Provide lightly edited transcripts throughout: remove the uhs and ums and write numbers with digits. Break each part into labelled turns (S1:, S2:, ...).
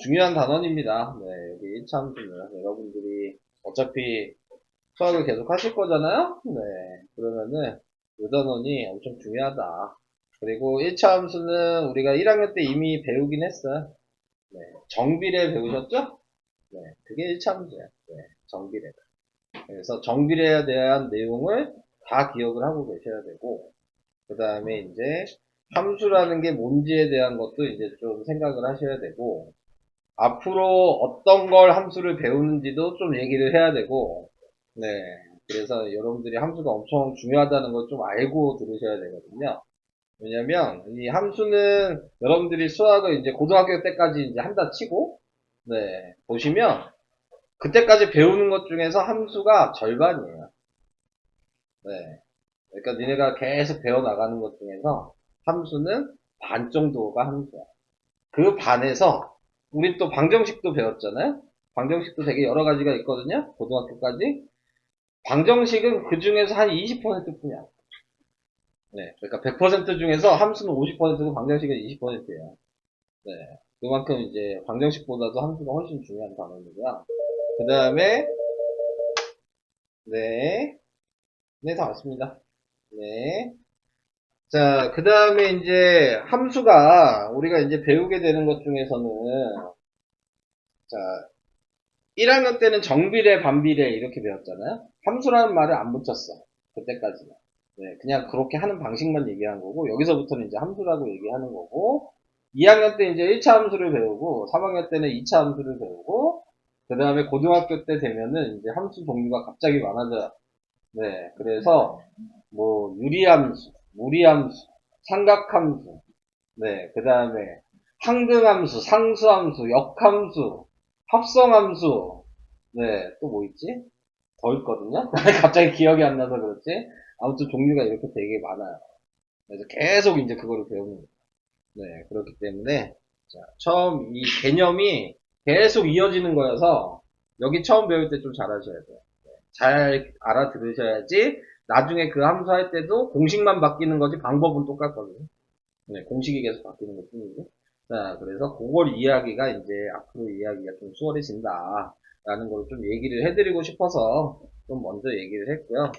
S1: 중요한 단원입니다. 네, 여기 1차 함수는 여러분들이 어차피 수학을 계속 하실 거잖아요? 네, 그러면은 이 단원이 엄청 중요하다. 그리고 1차 함수는 우리가 1학년 때 이미 배우긴 했어요. 네, 정비례 배우셨죠? 네, 그게 1차 함수예요. 네, 정비례. 그래서 정비례에 대한 내용을 다 기억을 하고 계셔야 되고, 그 다음에 이제 함수라는 게 뭔지에 대한 것도 이제 좀 생각을 하셔야 되고, 앞으로 어떤 걸 함수를 배우는지도 좀 얘기를 해야 되고, 네. 그래서 여러분들이 함수가 엄청 중요하다는 걸 좀 알고 들으셔야 되거든요. 왜냐면, 이 함수는 여러분들이 수학을 이제 고등학교 때까지 이제 한다 치고, 네. 보시면, 그때까지 배우는 것 중에서 함수가 절반이에요. 네. 그러니까 니네가 계속 배워나가는 것 중에서 함수는 반 정도가 함수야. 그 반에서 우리 또 방정식도 배웠잖아요. 방정식도 되게 여러 가지가 있거든요. 고등학교까지. 방정식은 그 중에서 한 20%뿐이야. 네. 그러니까 100% 중에서 함수는 50%고 방정식은 20%예요. 네. 그만큼 이제 방정식보다도 함수가 훨씬 중요한 단어이고요. 그 다음에 네. 네, 다 왔습니다. 네. 자, 그 다음에 이제 함수가 우리가 이제 배우게 되는 것 중에서는 자, 1학년 때는 정비례, 반비례 이렇게 배웠잖아요. 함수라는 말을 안 붙였어. 그때까지는. 네, 그냥 그렇게 하는 방식만 얘기한 거고 여기서부터는 이제 함수라고 얘기하는 거고 2학년 때 이제 1차 함수를 배우고 3학년 때는 2차 함수를 배우고 그 다음에 고등학교 때 되면은 이제 함수 종류가 갑자기 많아져요. 네, 그래서 뭐 유리함수, 무리함수, 삼각함수, 네, 그 다음에 항등함수, 상수함수, 역함수, 합성함수, 네, 또 뭐 있지? 더 있거든요? 갑자기 기억이 안 나서 그렇지? 아무튼 종류가 이렇게 되게 많아요. 그래서 계속 이제 그거를 배우는 거예요. 네, 그렇기 때문에, 자, 처음 이 개념이 계속 이어지는 거여서, 여기 처음 배울 때 좀 잘하셔야 돼요. 네, 잘 알아들으셔야지, 나중에 그 함수 할 때도 공식만 바뀌는 거지, 방법은 똑같거든요. 네, 공식이 계속 바뀌는 것 뿐이고. 자, 그래서 그걸 이야기가 이제 앞으로 이야기가 좀 수월해진다. 라는 걸 좀 얘기를 해드리고 싶어서 좀 먼저 얘기를 했고요.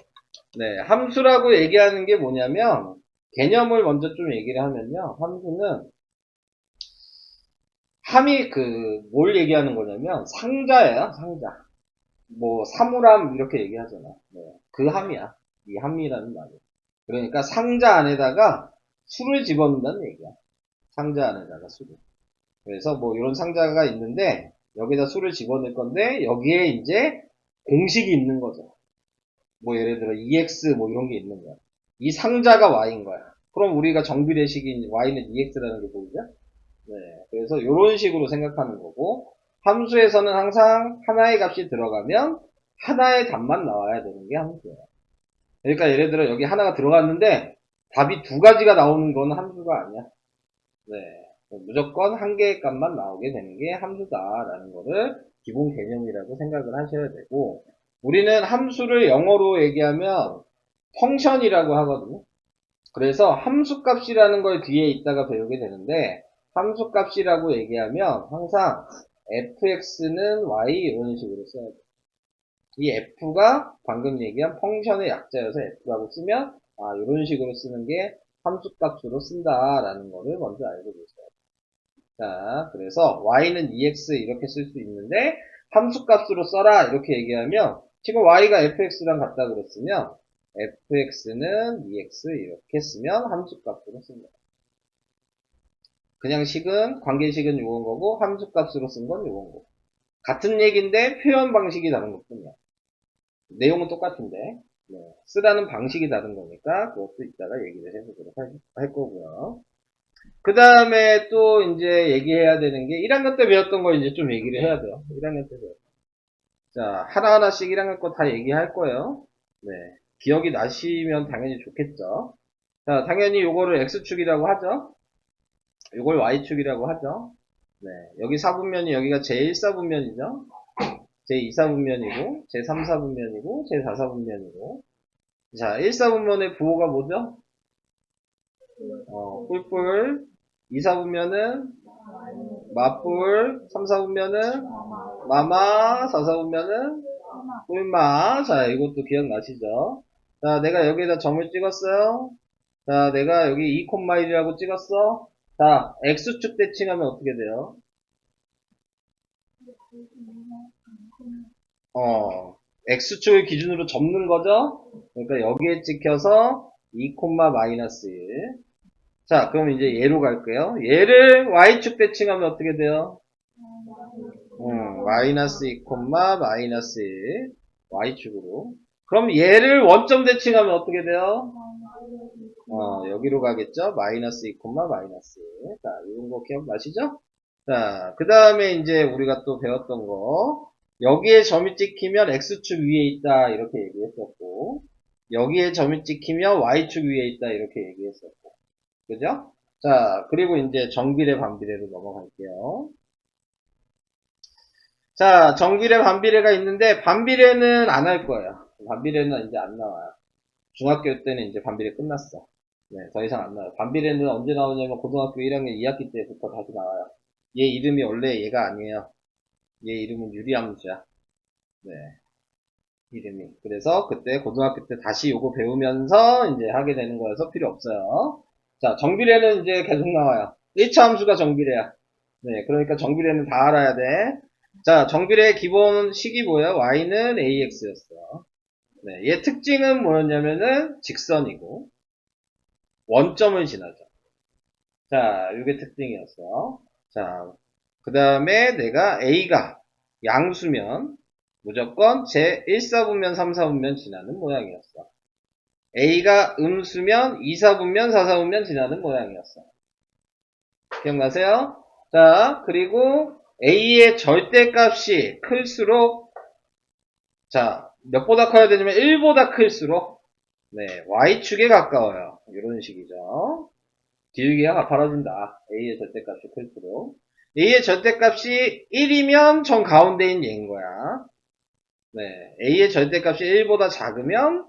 S1: 네, 함수라고 얘기하는 게 뭐냐면, 개념을 먼저 좀 얘기를 하면요. 함수는, 함이 뭘 얘기하는 거냐면, 상자예요, 상자. 뭐, 사물함, 이렇게 얘기하잖아. 네, 그 함이야. 이 함이라는 말이. 그러니까 상자 안에다가 수를 집어넣는다는 얘기야. 상자 안에다가 수를. 그래서 뭐 이런 상자가 있는데 여기다 수를 집어넣을 건데 여기에 이제 공식이 있는 거죠. 뭐 예를 들어 EX 뭐 이런 게 있는 거야. 이 상자가 Y인 거야. 그럼 우리가 정비례식인 Y는 EX라는 게 보이죠? 네. 그래서 이런 식으로 생각하는 거고 함수에서는 항상 하나의 값이 들어가면 하나의 답만 나와야 되는 게 함수예요. 그러니까 예를 들어 여기 하나가 들어갔는데 답이 두 가지가 나오는 건 함수가 아니야. 네. 무조건 한 개의 값만 나오게 되는 게 함수다라는 거를 기본 개념이라고 생각을 하셔야 되고, 우리는 함수를 영어로 얘기하면 펑션이라고 하거든요. 그래서 함수값이라는 걸 뒤에 있다가 배우게 되는데, 함수값이라고 얘기하면 항상 fx는 y 이런 식으로 써야 돼요. 이 f가 방금 얘기한 펑션의 약자여서 f라고 쓰면, 아, 이런 식으로 쓰는 게 함수값으로 쓴다라는 거를 먼저 알고 계세요. 자, 그래서 y는 ex 이렇게 쓸 수 있는데 함수값으로 써라 이렇게 얘기하면 지금 y가 fx랑 같다 그랬으면 fx는 ex 이렇게 쓰면 함수값으로 씁니다. 그냥 식은 관계식은 요건 거고 함수값으로 쓴 건 요건 거고 같은 얘기인데 표현 방식이 다른 것뿐이야. 내용은 똑같은데 네, 쓰라는 방식이 다른 거니까 그것도 이따가 얘기를 해보도록 할 거고요. 그 다음에 또 이제 얘기해야 되는 게 1학년 때 배웠던 거 이제 좀 얘기를 해야 돼요. 1학년 때 배웠던 거. 자, 하나하나씩 1학년 거 다 얘기할 거예요. 네. 기억이 나시면 당연히 좋겠죠. 자, 당연히 요거를 X축이라고 하죠. 요걸 Y축이라고 하죠. 네. 여기 4분면이 여기가 제1사분면이죠. 제2사분면이고, 제3사분면이고, 제4사분면이고. 자, 1사분면의 부호가 뭐죠? 뿔뿔. 2사분면은 마뿔, 3, 4분면은 마마, 4, 4분면은 꿀마. 자, 이것도 기억나시죠? 자, 내가 여기에다 점을 찍었어요. 자, 내가 여기 2,1이라고 찍었어. 자, X축 대칭하면 어떻게 돼요? X축을 기준으로 접는 거죠? 그러니까 여기에 찍혀서 2, 마이너스 1. 자, 그럼 이제 얘로 갈게요. 얘를 Y축 대칭하면 어떻게 돼요? 마이너스 2, 마이너스 1. Y축으로. 그럼 얘를 원점 대칭하면 어떻게 돼요? 여기로 가겠죠? 마이너스 2, 마이너스 1. 자, 이런 거 기억나시죠? 자, 그 다음에 이제 우리가 또 배웠던 거. 여기에 점이 찍히면 X축 위에 있다. 이렇게 얘기했었고. 여기에 점이 찍히면 Y축 위에 있다. 이렇게 얘기했었고. 그죠? 자, 그리고 이제 정비례, 반비례로 넘어갈게요. 자, 정비례, 반비례가 있는데, 반비례는 안 할 거예요. 반비례는 이제 안 나와요. 중학교 때는 이제 반비례 끝났어. 네, 더 이상 안 나와요. 반비례는 언제 나오냐면, 고등학교 1학년 2학기 때부터 다시 나와요. 얘 이름이 원래 얘가 아니에요. 얘 이름은 유리함수야. 네, 이름이. 그래서 그때 고등학교 때 다시 요거 배우면서 이제 하게 되는 거여서 필요 없어요. 자, 정비례는 이제 계속 나와요. 1차 함수가 정비례야. 네, 그러니까 정비례는 다 알아야 돼. 자, 정비례의 기본 식이 뭐예요? y는 ax였어. 네, 얘 특징은 뭐였냐면은 직선이고 원점을 지나죠. 자, 이게 특징이었어. 자, 그 다음에 내가 a가 양수면 무조건 제 1사분면 3사분면 지나는 모양이었어. a가 음수면 2사분면 4사분면 지나는 모양이었어. 기억나세요? 자, 그리고 a의 절대값이 클수록 자, 몇보다 커야 되냐면 1보다 클수록 네, y축에 가까워요. 이런 식이죠. 기울기가 가파라진다. a의 절대값이 클수록 a의 절대값이 1이면 정 가운데인 얘인 거야. 네, a의 절대값이 1보다 작으면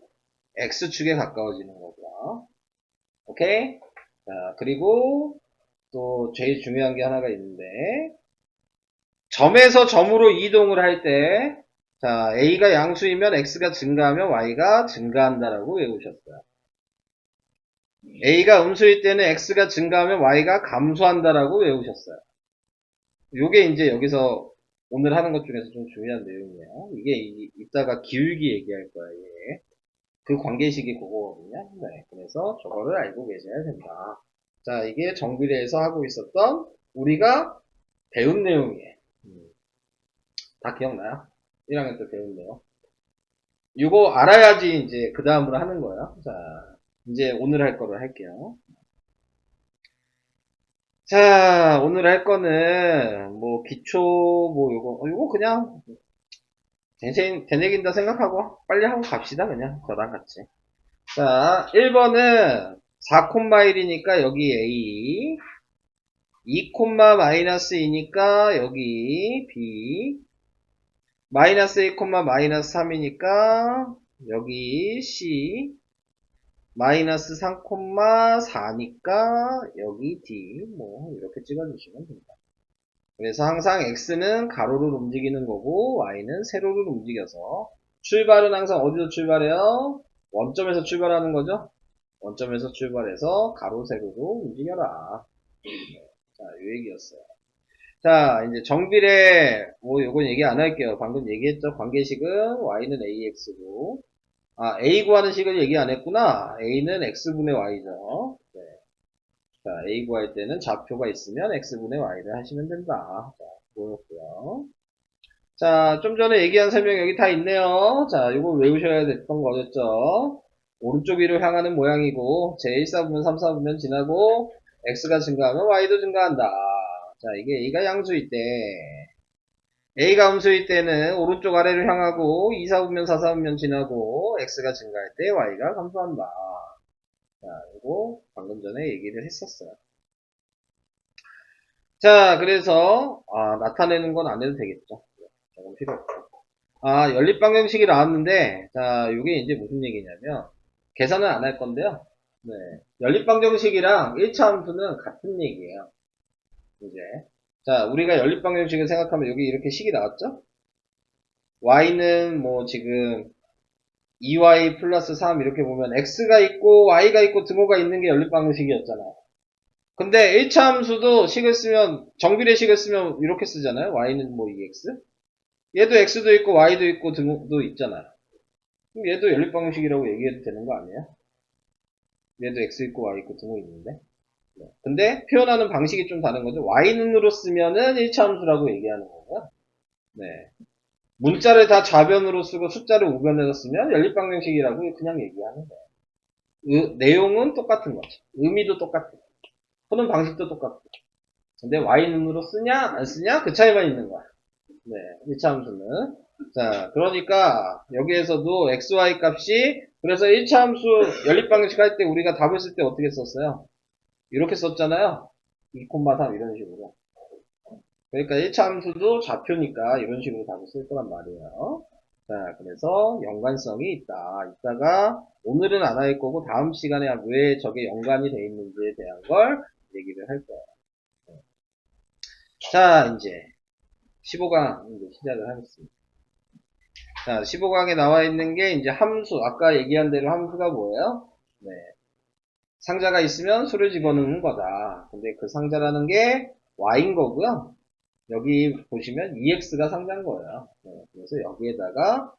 S1: x축에 가까워지는 거고요. 오케이? 자, 그리고 또 제일 중요한 게 하나가 있는데 점에서 점으로 이동을 할 때 자, a가 양수이면 x가 증가하면 y가 증가한다라고 외우셨어요. a가 음수일 때는 x가 증가하면 y가 감소한다라고 외우셨어요. 요게 이제 여기서 오늘 하는 것 중에서 좀 중요한 내용이에요. 이게 이따가 기울기 얘기할 거예요. 얘. 그 관계식이 그거거든요. 네, 그래서 저거를 알고 계셔야 된다. 자, 이게 정비례에서 하고 있었던 우리가 배운 내용이에요. 다 기억나요? 1학년 때 배운 내용. 이거 알아야지 이제 그 다음으로 하는 거예요. 자, 이제 오늘 할 거를 할게요. 자, 오늘 할 거는 뭐 기초 뭐 요거 그냥 되새긴다 생각하고 빨리 하고 갑시다. 그냥 저랑 같이. 자, 1번은 4,1이니까 여기 A, 2, 마이너스 2니까 여기 B, 마이너스 1, 마이너스 3이니까 여기 C, 마이너스 3,4니까 여기 D, 뭐 이렇게 찍어주시면 됩니다. 그래서 항상 X는 가로를 움직이는 거고 Y는 세로를 움직여서 출발은 항상 어디서 출발해요? 원점에서 출발하는 거죠? 원점에서 출발해서 가로 세로로 움직여라. 자, 요 얘기였어요. 자, 이제 정비례 뭐 요건 얘기 안 할게요. 방금 얘기했죠. 관계식은 Y는 AX고 A 구하는 식을 얘기 안 했구나. A는 X분의 Y죠. 네. 자, A 구할 때는 좌표가 있으면 X분의 Y를 하시면 된다. 자, 보였고요. 자, 좀 전에 얘기한 설명 여기 다 있네요. 자, 이거 외우셔야 됐던 거였죠. 오른쪽 위로 향하는 모양이고, 제1사분면, 3사분면 지나고, X가 증가하면 Y도 증가한다. 자, 이게 A가 양수일 때, A가 음수일 때는 오른쪽 아래로 향하고, 2사분면, 4사분면 지나고, X가 증가할 때 Y가 감소한다. 자, 이거 방금 전에 얘기를 했었어요. 자, 그래서, 나타내는 건 안 해도 되겠죠. 조금 필요 없고. 연립방정식이 나왔는데, 자, 이게 이제 무슨 얘기냐면, 계산은 안 할 건데요. 네. 연립방정식이랑 1차 함수는 같은 얘기예요. 이제. 자, 우리가 연립방정식을 생각하면 여기 이렇게 식이 나왔죠? y는 뭐 지금 2y 플러스 3 이렇게 보면 x가 있고 y가 있고 등호가 있는 게 연립방정식이었잖아요. 근데 1차 함수도 식을 쓰면 정비례 식을 쓰면 이렇게 쓰잖아요. y는 뭐 2x? 얘도 x도 있고 y도 있고 등호도 있잖아요. 그럼 얘도 연립방정식이라고 얘기해도 되는 거 아니에요? 얘도 x 있고 y 있고 등호 있는데. 네. 근데 표현하는 방식이 좀 다른 거죠. y는으로 쓰면은 1차 함수라고 얘기하는 거고요. 네. 문자를 다 좌변으로 쓰고 숫자를 우변으로 쓰면 연립방정식이라고 그냥 얘기하는 거예요. 내용은 똑같은 거죠. 의미도 똑같고 푸는 방식도 똑같고. 근데 y는으로 쓰냐 안 쓰냐 그 차이만 있는 거야. 네, 1차 함수는. 자, 그러니까 여기에서도 xy 값이 그래서 1차 함수 연립방정식 할 때 우리가 답을 쓸 때 어떻게 썼어요? 이렇게 썼잖아요. 2,3 이런 식으로. 그러니까 1차 함수도 좌표니까 이런 식으로 답을 쓸 거란 말이에요. 자, 그래서 연관성이 있다. 이따가 오늘은 안 할 거고 다음 시간에 왜 저게 연관이 돼 있는지에 대한 걸 얘기를 할 거예요. 자, 이제 15강 이제 시작을 하겠습니다. 자, 15강에 나와 있는 게 이제 함수. 아까 얘기한 대로 함수가 뭐예요? 네. 상자가 있으면 수를 집어넣는 거다. 근데 그 상자라는 게 y인 거고요. 여기 보시면 EX가 상자인 거예요. 네, 그래서 여기에다가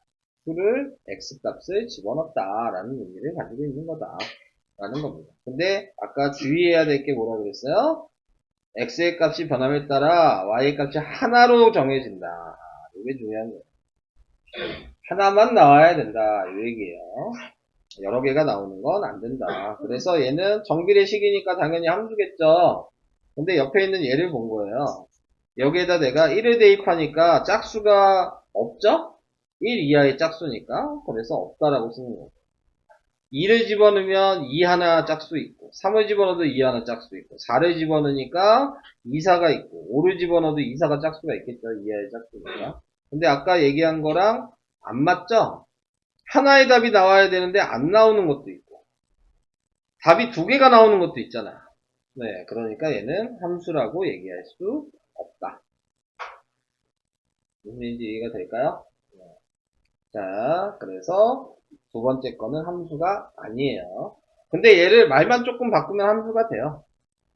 S1: 수를 X 값을 집어넣었다라는 의미를 가지고 있는 거다라는 겁니다. 근데 아까 주의해야 될 게 뭐라 그랬어요? X의 값이 변함에 따라 Y의 값이 하나로 정해진다. 이게 중요한 거예요. 하나만 나와야 된다. 이 얘기예요. 여러 개가 나오는 건 안 된다. 그래서 얘는 정비례식이니까 당연히 함수겠죠. 근데 옆에 있는 얘를 본 거예요. 여기에다 내가 1을 대입하니까 짝수가 없죠? 1 이하의 짝수니까. 그래서 없다라고 쓰는 거고. 2를 집어넣으면 2 하나 짝수 있고, 3을 집어넣어도 2 하나 짝수 있고, 4를 집어넣으니까 2사가 있고, 5를 집어넣어도 2사가 짝수가 있겠죠? 2 이하의 짝수니까. 근데 아까 얘기한 거랑 안 맞죠? 하나의 답이 나와야 되는데 안 나오는 것도 있고, 답이 두 개가 나오는 것도 있잖아. 네, 그러니까 얘는 함수라고 얘기할 수 없다. 무슨 얘기인지 이해가 될까요? 네. 자, 그래서 두 번째 거는 함수가 아니에요. 근데 얘를 말만 조금 바꾸면 함수가 돼요.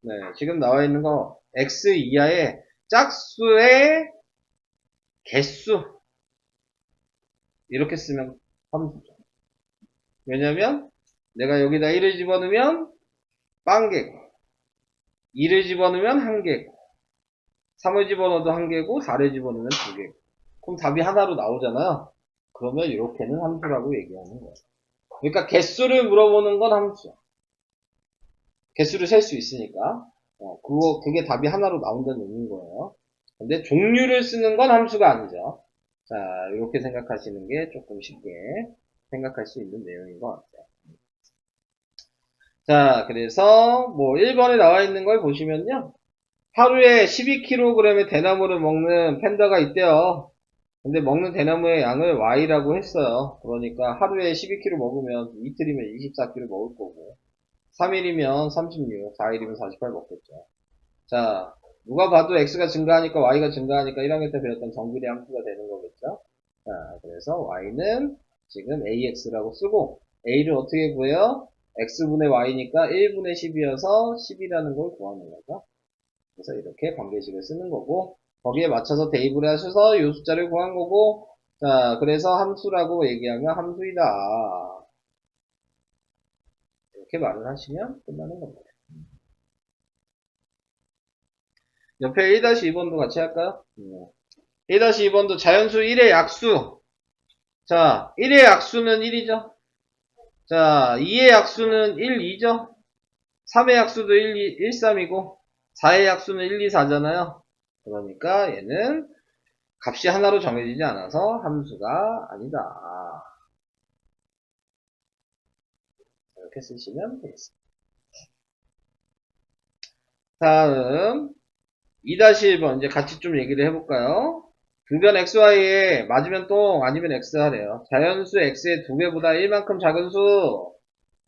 S1: 네, 지금 나와 있는 거 x 이하의 짝수의 개수 이렇게 쓰면 함수죠. 왜냐면 내가 여기다 1을 집어넣으면 빵개고 2를 집어넣으면 한 개고 3을 집어넣어도 한 개고 4를 집어넣으면 두 개고 그럼 답이 하나로 나오잖아요. 그러면 이렇게는 함수라고 얘기하는 거예요. 그러니까 개수를 물어보는 건 함수. 개수를 셀 수 있으니까. 그게 답이 하나로 나온다는 의미인 거예요. 근데 종류를 쓰는 건 함수가 아니죠. 자, 이렇게 생각하시는 게 조금 쉽게 생각할 수 있는 내용인 것 같아요. 자, 그래서 뭐 1번에 나와 있는 걸 보시면요. 하루에 12kg의 대나무를 먹는 팬더가 있대요. 근데 먹는 대나무의 양을 Y라고 했어요. 그러니까 하루에 12kg 먹으면 이틀이면 24kg 먹을 거고 3일이면 36, 4일이면 48 먹겠죠. 자, 누가 봐도 X가 증가하니까 Y가 증가하니까 1학년 때 배웠던 정비례 함수가 되는 거겠죠. 자, 그래서 Y는 지금 AX라고 쓰고 A를 어떻게 구해요? X분의 Y니까 1분의 10이어서 10이라는 걸 구하는 거죠. 그래서 이렇게 관계식을 쓰는 거고 거기에 맞춰서 대입을 하셔서 이 숫자를 구한 거고 자, 그래서 함수라고 얘기하면 함수이다. 이렇게 말을 하시면 끝나는 겁니다. 옆에 1-2번도 같이 할까요? 1-2번도 자연수 1의 약수. 자, 1의 약수는 1이죠. 자, 2의 약수는 1, 2죠. 3의 약수도 1, 2, 1, 3이고 4의 약수는 1, 2, 4잖아요. 그러니까 얘는 값이 하나로 정해지지 않아서 함수가 아니다. 이렇게 쓰시면 되겠습니다. 다음 2-1번 이제 같이 좀 얘기를 해볼까요? 등변 xy에 맞으면 똥 아니면 x 하래요. 자연수 x의 2배보다 1만큼 작은 수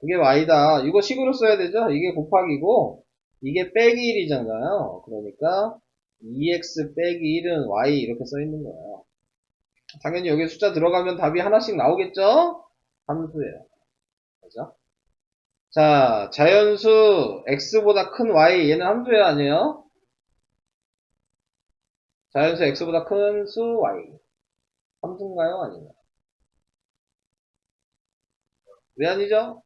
S1: 그게 y다. 이거 식으로 써야 되죠? 이게 곱하기고 이게 빼기 1이잖아요. 그러니까 2x 빼기 1은 y 이렇게 써 있는 거예요. 당연히 여기 숫자 들어가면 답이 하나씩 나오겠죠? 함수예요. 그죠? 자, 자연수 x보다 큰 y 얘는 함수예요, 아니에요? 자연수 x보다 큰 수 y 함수인가요, 아닌가요? 왜 아니죠?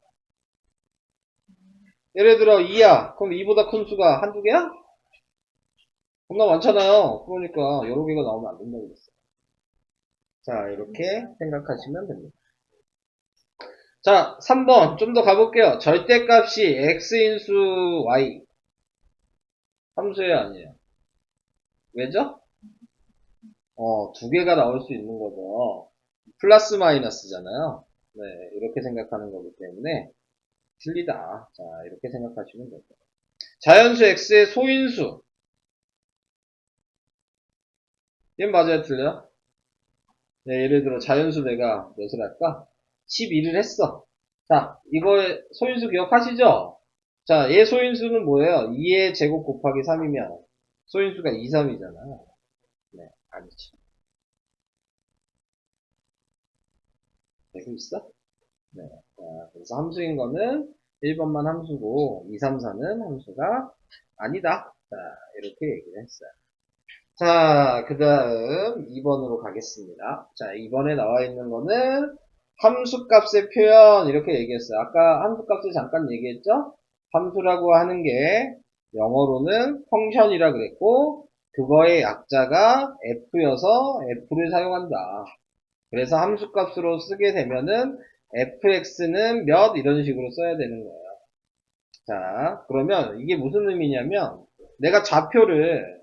S1: 예를 들어 2야. 그럼 2보다 큰 수가 한두 개야? 겁나 많잖아요. 그러니까 여러 개가 나오면 안 된다고 그랬어요. 자, 이렇게 생각하시면 됩니다. 자, 3번 좀 더 가볼게요. 절대값이 x인 수 y 함수예요, 아니에요? 왜죠? 두 개가 나올 수 있는 거죠. 플러스 마이너스잖아요. 네, 이렇게 생각하는 거기 때문에 틀리다. 자, 이렇게 생각하시면 됩니다. 자연수 x의 소인수. 얘는 맞아요, 틀려요? 네, 예를 들어 자연수 내가 몇을 할까? 12를 했어. 자, 이거의 소인수 기억하시죠? 자, 얘 소인수는 뭐예요? 2의 제곱 곱하기 3이면 소인수가 2, 3이잖아요. 네, 아니죠. 되고 있어? 네. 자, 그래서 함수인 거는 1번만 함수고 2, 3, 4는 함수가 아니다. 자, 이렇게 얘기를 했어요. 자, 그 다음 2번으로 가겠습니다. 자, 2번에 나와 있는 거는 함수값의 표현 이렇게 얘기했어요. 아까 함수값을 잠깐 얘기했죠? 함수라고 하는 게 영어로는 펑션이라 그랬고 그거의 약자가 f여서 f를 사용한다. 그래서 함수값으로 쓰게 되면은 fx는 몇 이런 식으로 써야 되는 거예요. 자, 그러면 이게 무슨 의미냐면 내가 좌표를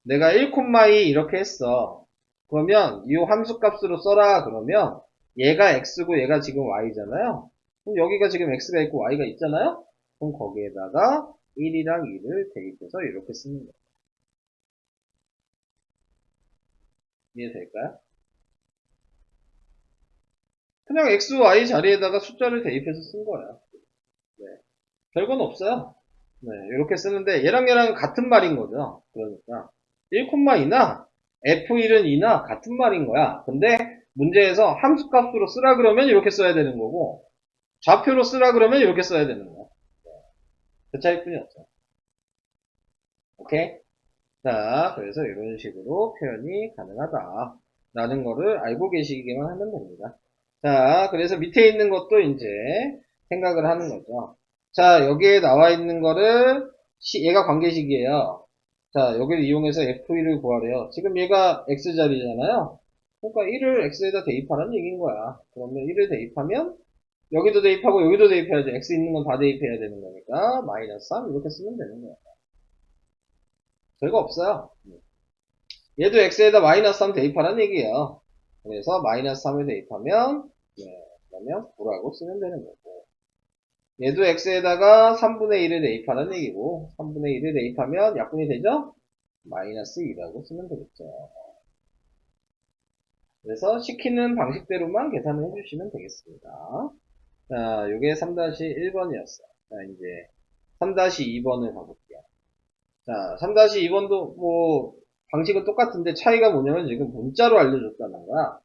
S1: 내가 1,2 이렇게 했어. 그러면 이 함수값으로 써라 그러면 얘가 x고 얘가 지금 y잖아요. 그럼 여기가 지금 x가 있고 y가 있잖아요. 그럼 거기에다가 1이랑 2를 대입해서 이렇게 쓰는 거예요. 이해될까요? 그냥 x, y 자리에다가 숫자를 대입해서 쓴 거예요. 네. 별건 없어요. 네, 이렇게 쓰는데 얘랑 같은 말인 거죠. 그러니까 1,2나 f1은 2나 같은 말인 거야. 근데 문제에서 함수값으로 쓰라 그러면 이렇게 써야 되는 거고 좌표로 쓰라 그러면 이렇게 써야 되는 거야. 그 차이뿐이 없어. 오케이? 자, 그래서 이런 식으로 표현이 가능하다. 라는 거를 알고 계시기만 하면 됩니다. 자, 그래서 밑에 있는 것도 이제 생각을 하는 거죠. 자, 여기에 나와 있는 거를 얘가 관계식이에요. 자, 여기를 이용해서 F1을 구하래요. 지금 얘가 X자리잖아요. 그러니까 1을 X에다 대입하라는 얘기인 거야. 그러면 1을 대입하면 여기도 대입하고 여기도 대입해야지. X 있는 건 다 대입해야 되는 거니까 마이너스 3 이렇게 쓰면 되는 거야. 별거 없어요. 얘도 X에다 마이너스 3 대입하라는 얘기예요. 그래서 마이너스 3을 대입하면 네, 그러면 9라고 쓰면 되는 거고 얘도 X에다가 3분의 1을 대입하라는 얘기고 3분의 1을 대입하면 약분이 되죠? 마이너스 2라고 쓰면 되겠죠. 그래서 시키는 방식대로만 계산을 해주시면 되겠습니다. 자, 요게 3-1번이었어요. 자, 이제 3-2번을 가볼게요. 자, 3-2번도 뭐 방식은 똑같은데 차이가 뭐냐면 지금 문자로 알려줬다는 거야.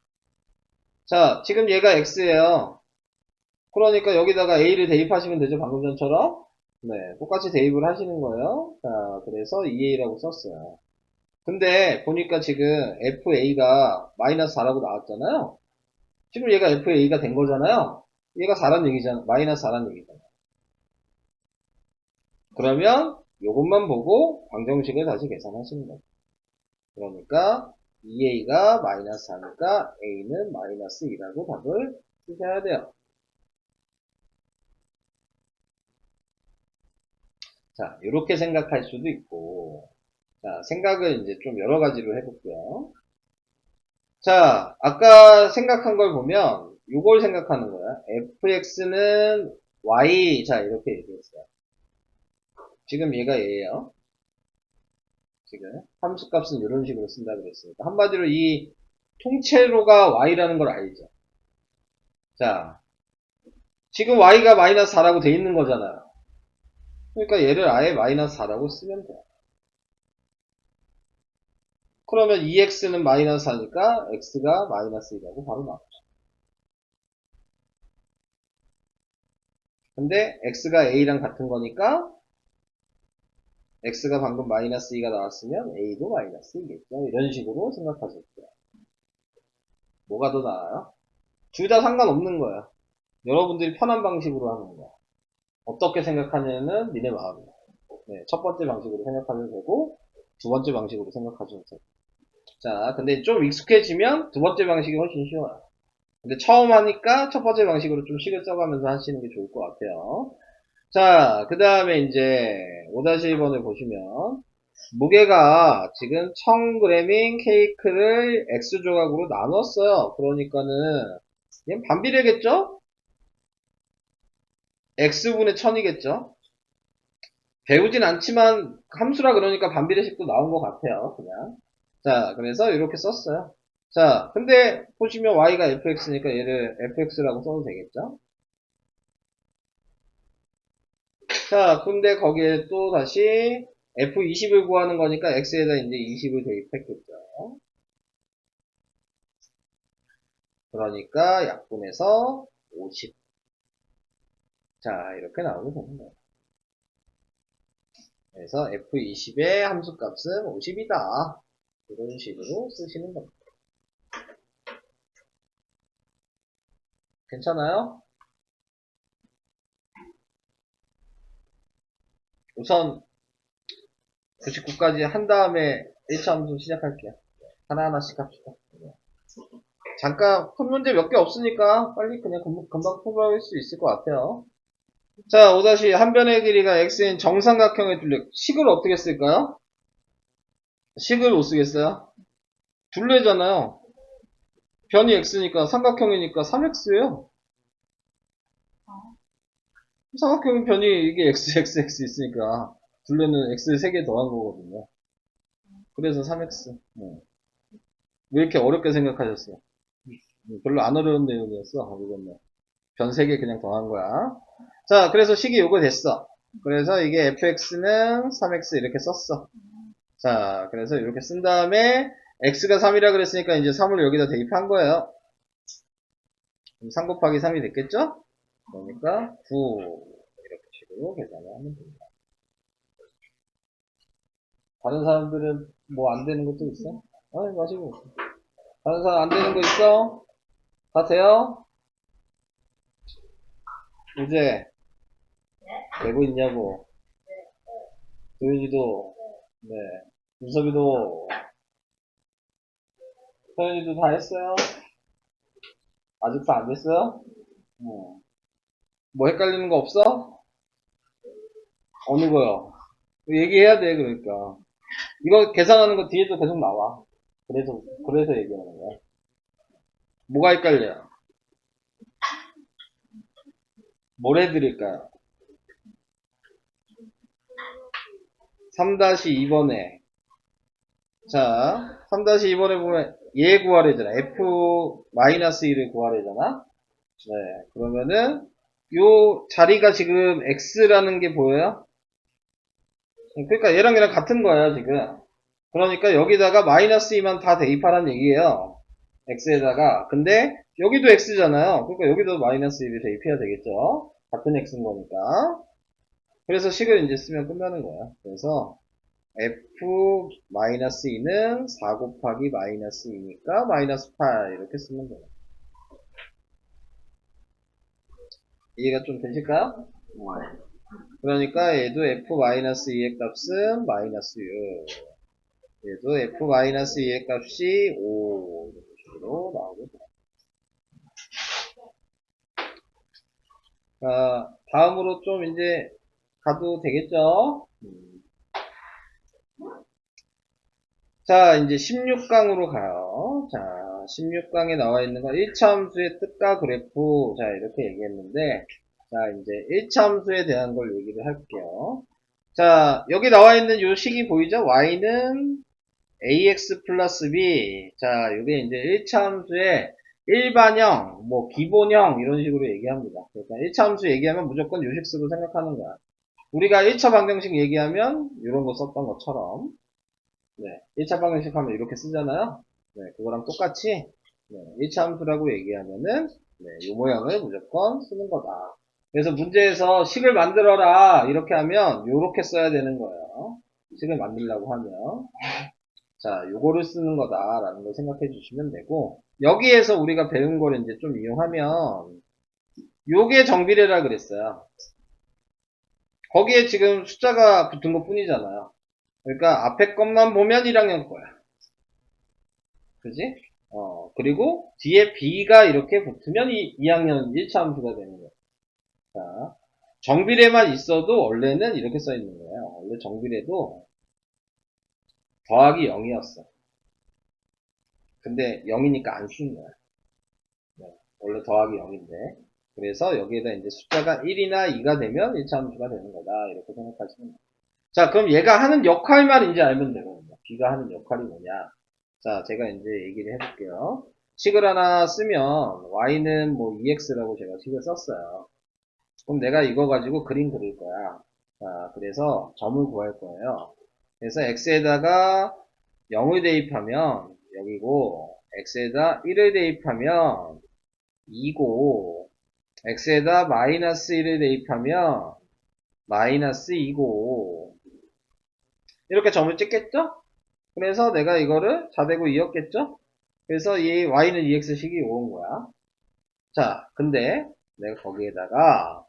S1: 자, 지금 얘가 x예요. 그러니까 여기다가 a를 대입하시면 되죠. 방금 전처럼. 네, 똑같이 대입을 하시는 거예요. 자, 그래서 2a라고 썼어요. 근데 보니까 지금 fa가 마이너스 4라고 나왔잖아요. 지금 얘가 fa가 된 거잖아요. 얘가 4란 얘기잖아. 마이너스 4란 얘기잖아. 그러면 이것만 보고 방정식을 다시 계산하시는 거죠. 그러니까 2a가 마이너스 4니까 a는 마이너스 2라고 답을 쓰셔야 돼요. 자, 이렇게 생각할 수도 있고, 자, 생각을 이제 좀 여러 가지로 해볼게요. 자, 아까 생각한 걸 보면, 이걸 생각하는 거야. fx는 y, 자, 이렇게 얘기했어요. 지금 얘가 얘예요. 지금 함수값은 이런 식으로 쓴다 그랬으니까 한마디로 이 통째로가 y라는 걸 알죠. 자, 지금 y가 마이너스 4라고 돼 있는 거잖아요. 그러니까 얘를 아예 마이너스 4라고 쓰면 돼요. 그러면 2x는 마이너스 하니까 x가 마이너스 2라고 바로 나오죠. 근데 x가 a랑 같은 거니까 x가 방금 마이너스 2가 나왔으면 a도 마이너스 2겠죠. 이런 식으로 생각하셨죠. 뭐가 더 나아요? 둘 다 상관없는 거야. 여러분들이 편한 방식으로 하는 거야. 어떻게 생각하냐는 니네 마음이야. 네, 첫 번째 방식으로 생각하면 되고 두 번째 방식으로 생각하시면 돼요. 자, 근데 좀 익숙해지면 두 번째 방식이 훨씬 쉬워요. 근데 처음 하니까 첫 번째 방식으로 좀 식을 써가면서 하시는 게 좋을 것 같아요. 자, 그 다음에 이제 5-1번을 보시면 무게가 지금 1000g인 케이크를 X 조각으로 나눴어요. 그러니까는 얘는 반비례겠죠? X분의 1000이겠죠? 배우진 않지만 함수라 그러니까 반비례식도 나온 것 같아요. 그냥. 자, 그래서 이렇게 썼어요. 자, 근데 보시면 y가 fx니까 얘를 fx라고 써도 되겠죠? 자, 근데 거기에 또 다시 f20을 구하는 거니까 x에다 이제 20을 대입했겠죠. 그러니까 약분해서 50. 자, 이렇게 나오면 되는 거예요. 그래서 f20의 함수값은 50이다. 이런 식으로 쓰시는 겁니다. 괜찮아요? 우선 99까지 한 다음에 1차 함수 시작할게요. 하나하나씩 합시다. 잠깐 푼 문제 몇 개 없으니까 빨리 그냥 금방 풀어볼 수 있을 것 같아요. 자, 5다시 한 변의 길이가 x인 정삼각형의 둘레. 식을 어떻게 쓸까요? 식을 못 쓰겠어요? 둘레잖아요. 변이 x니까 삼각형이니까 3x예요. 삼각형 변이 이게 x, x, x 있으니까 둘레는 x 3개 더한 거거든요. 그래서 3x. 왜 이렇게 어렵게 생각하셨어요? 별로 안 어려운 내용이었어. 이건 변 3개 그냥 더한 거야. 자, 그래서 식이 요거 됐어. 그래서 이게 fx는 3x 이렇게 썼어. 자, 그래서 이렇게 쓴 다음에 x가 3이라 그랬으니까 이제 3을 여기다 대입한 거예요. 그럼 3 곱하기 3이 됐겠죠? 그러니까 9 이렇게 식으로 계산을 하면 됩니다. 다른 사람들은 뭐 안 되는 것도 있어? 마시고. 다른 사람 안 되는 거 있어? 다 돼요? 이제 되고 있냐고. 도윤이도, 네. 윤섭이도, 서윤이도 다 했어요? 아직도 안 됐어요? 뭐 헷갈리는 거 없어? 어느 거요? 얘기해야 돼, 그러니까. 이거 계산하는 거 뒤에도 계속 나와. 그래서 얘기하는 거야. 뭐가 헷갈려요? 뭘 해드릴까요? 3-2번에. 자, 3-2번에 보면 얘 구하래잖아. f-1을 구하래잖아. 네, 그러면은 요 자리가 지금 x라는 게 보여요? 그러니까 얘랑 같은 거야, 지금. 그러니까 여기다가 마이너스 2만 다 대입하라는 얘기예요. x에다가. 근데 여기도 x잖아요. 그러니까 여기도 마이너스 1을 대입해야 되겠죠. 같은 x인 거니까. 그래서 식을 이제 쓰면 끝나는 거야. 그래서 f-2는 4 곱하기 마이너스 2니까 마이너스 8 이렇게 쓰면 돼요. 이해가 좀 되실까요? 그러니까 얘도 f-2의 값은 마이너스 6. 얘도 f-2의 값이 5 이런 식으로 나오게 돼요. 자, 다음으로 좀 이제 가도 되겠죠? 자, 이제 16강으로 가요. 자, 16강에 나와 있는 건 1차 함수의 뜻과 그래프. 자, 이렇게 얘기했는데, 자, 이제 1차 함수에 대한 걸 얘기를 할게요. 자, 여기 나와 있는 요 식이 보이죠? y는 ax 플러스 b. 자, 이게 이제 1차 함수의 일반형, 뭐, 기본형, 이런 식으로 얘기합니다. 그러니까 1차 함수 얘기하면 무조건 요식 쓰고 생각하는 거야. 우리가 1차 방정식 얘기하면, 이런 거 썼던 것처럼. 네. 1차 방정식 하면 이렇게 쓰잖아요. 네. 그거랑 똑같이, 네. 1차 함수라고 얘기하면은, 네. 이 모양을 무조건 쓰는 거다. 그래서 문제에서 식을 만들어라. 이렇게 하면, 요렇게 써야 되는 거예요. 식을 만들려고 하면. 자, 요거를 쓰는 거다라는 걸 생각해 주시면 되고, 여기에서 우리가 배운 거를 이제 좀 이용하면, 요게 정비례라 그랬어요. 거기에 지금 숫자가 붙은 것 뿐이잖아요. 그러니까 앞에 것만 보면 1학년 거야. 그지? 그리고 뒤에 B가 이렇게 붙으면 2학년 1차 함수가 되는 거야. 자, 정비례만 있어도 원래는 이렇게 써 있는 거예요. 원래 정비례도 더하기 0이었어. 근데 0이니까 안 쓴 거야. 네, 원래 더하기 0인데. 그래서 여기에다 이제 숫자가 1이나 2가 되면 1차 함수가 되는 거다. 이렇게 생각하시면 돼요. 자, 그럼 얘가 하는 역할만 이제 알면 되거든요. B가 하는 역할이 뭐냐. 자, 제가 이제 얘기를 해볼게요. 식을 하나 쓰면 y는 뭐 2x라고 제가 식을 썼어요. 그럼 내가 이거 가지고 그림 그릴 거야. 자, 그래서 점을 구할 거예요. 그래서 x에다가 0을 대입하면 여기고 x에다 1을 대입하면 2고 x에다 마이너스 1을 대입하면 마이너스 2고 이렇게 점을 찍겠죠? 그래서 내가 이거를 4대고 2였겠죠? 그래서 이 y는 2x식이 온 거야. 자, 근데 내가 거기에다가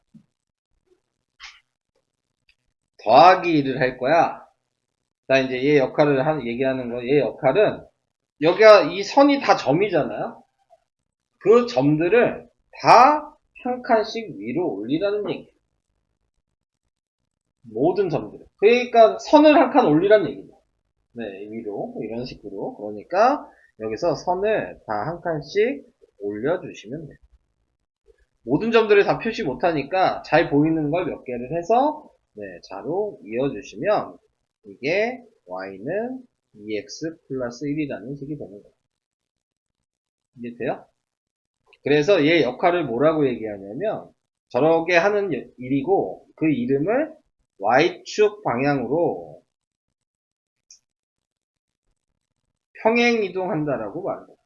S1: 더하기를 할 거야. 자, 이제 얘 역할을 얘기하는 거, 얘 역할은 여기가 이 선이 다 점이잖아요. 그 점들을 다 한 칸씩 위로 올리라는 얘기예요. 모든 점들을. 그러니까 선을 한 칸 올리라는 얘기죠. 네, 위로 이런 식으로. 그러니까 여기서 선을 다 한 칸씩 올려주시면 돼요. 모든 점들을 다 표시 못하니까 잘 보이는 걸 몇 개를 해서 네, 자로 이어주시면 이게 y는 2x 플러스 1이라는 식이 되는 거예요. 이해돼요? 그래서 얘 역할을 뭐라고 얘기하냐면 저렇게 하는 일이고 그 이름을 y축 방향으로 평행 이동한다라고 말합니다.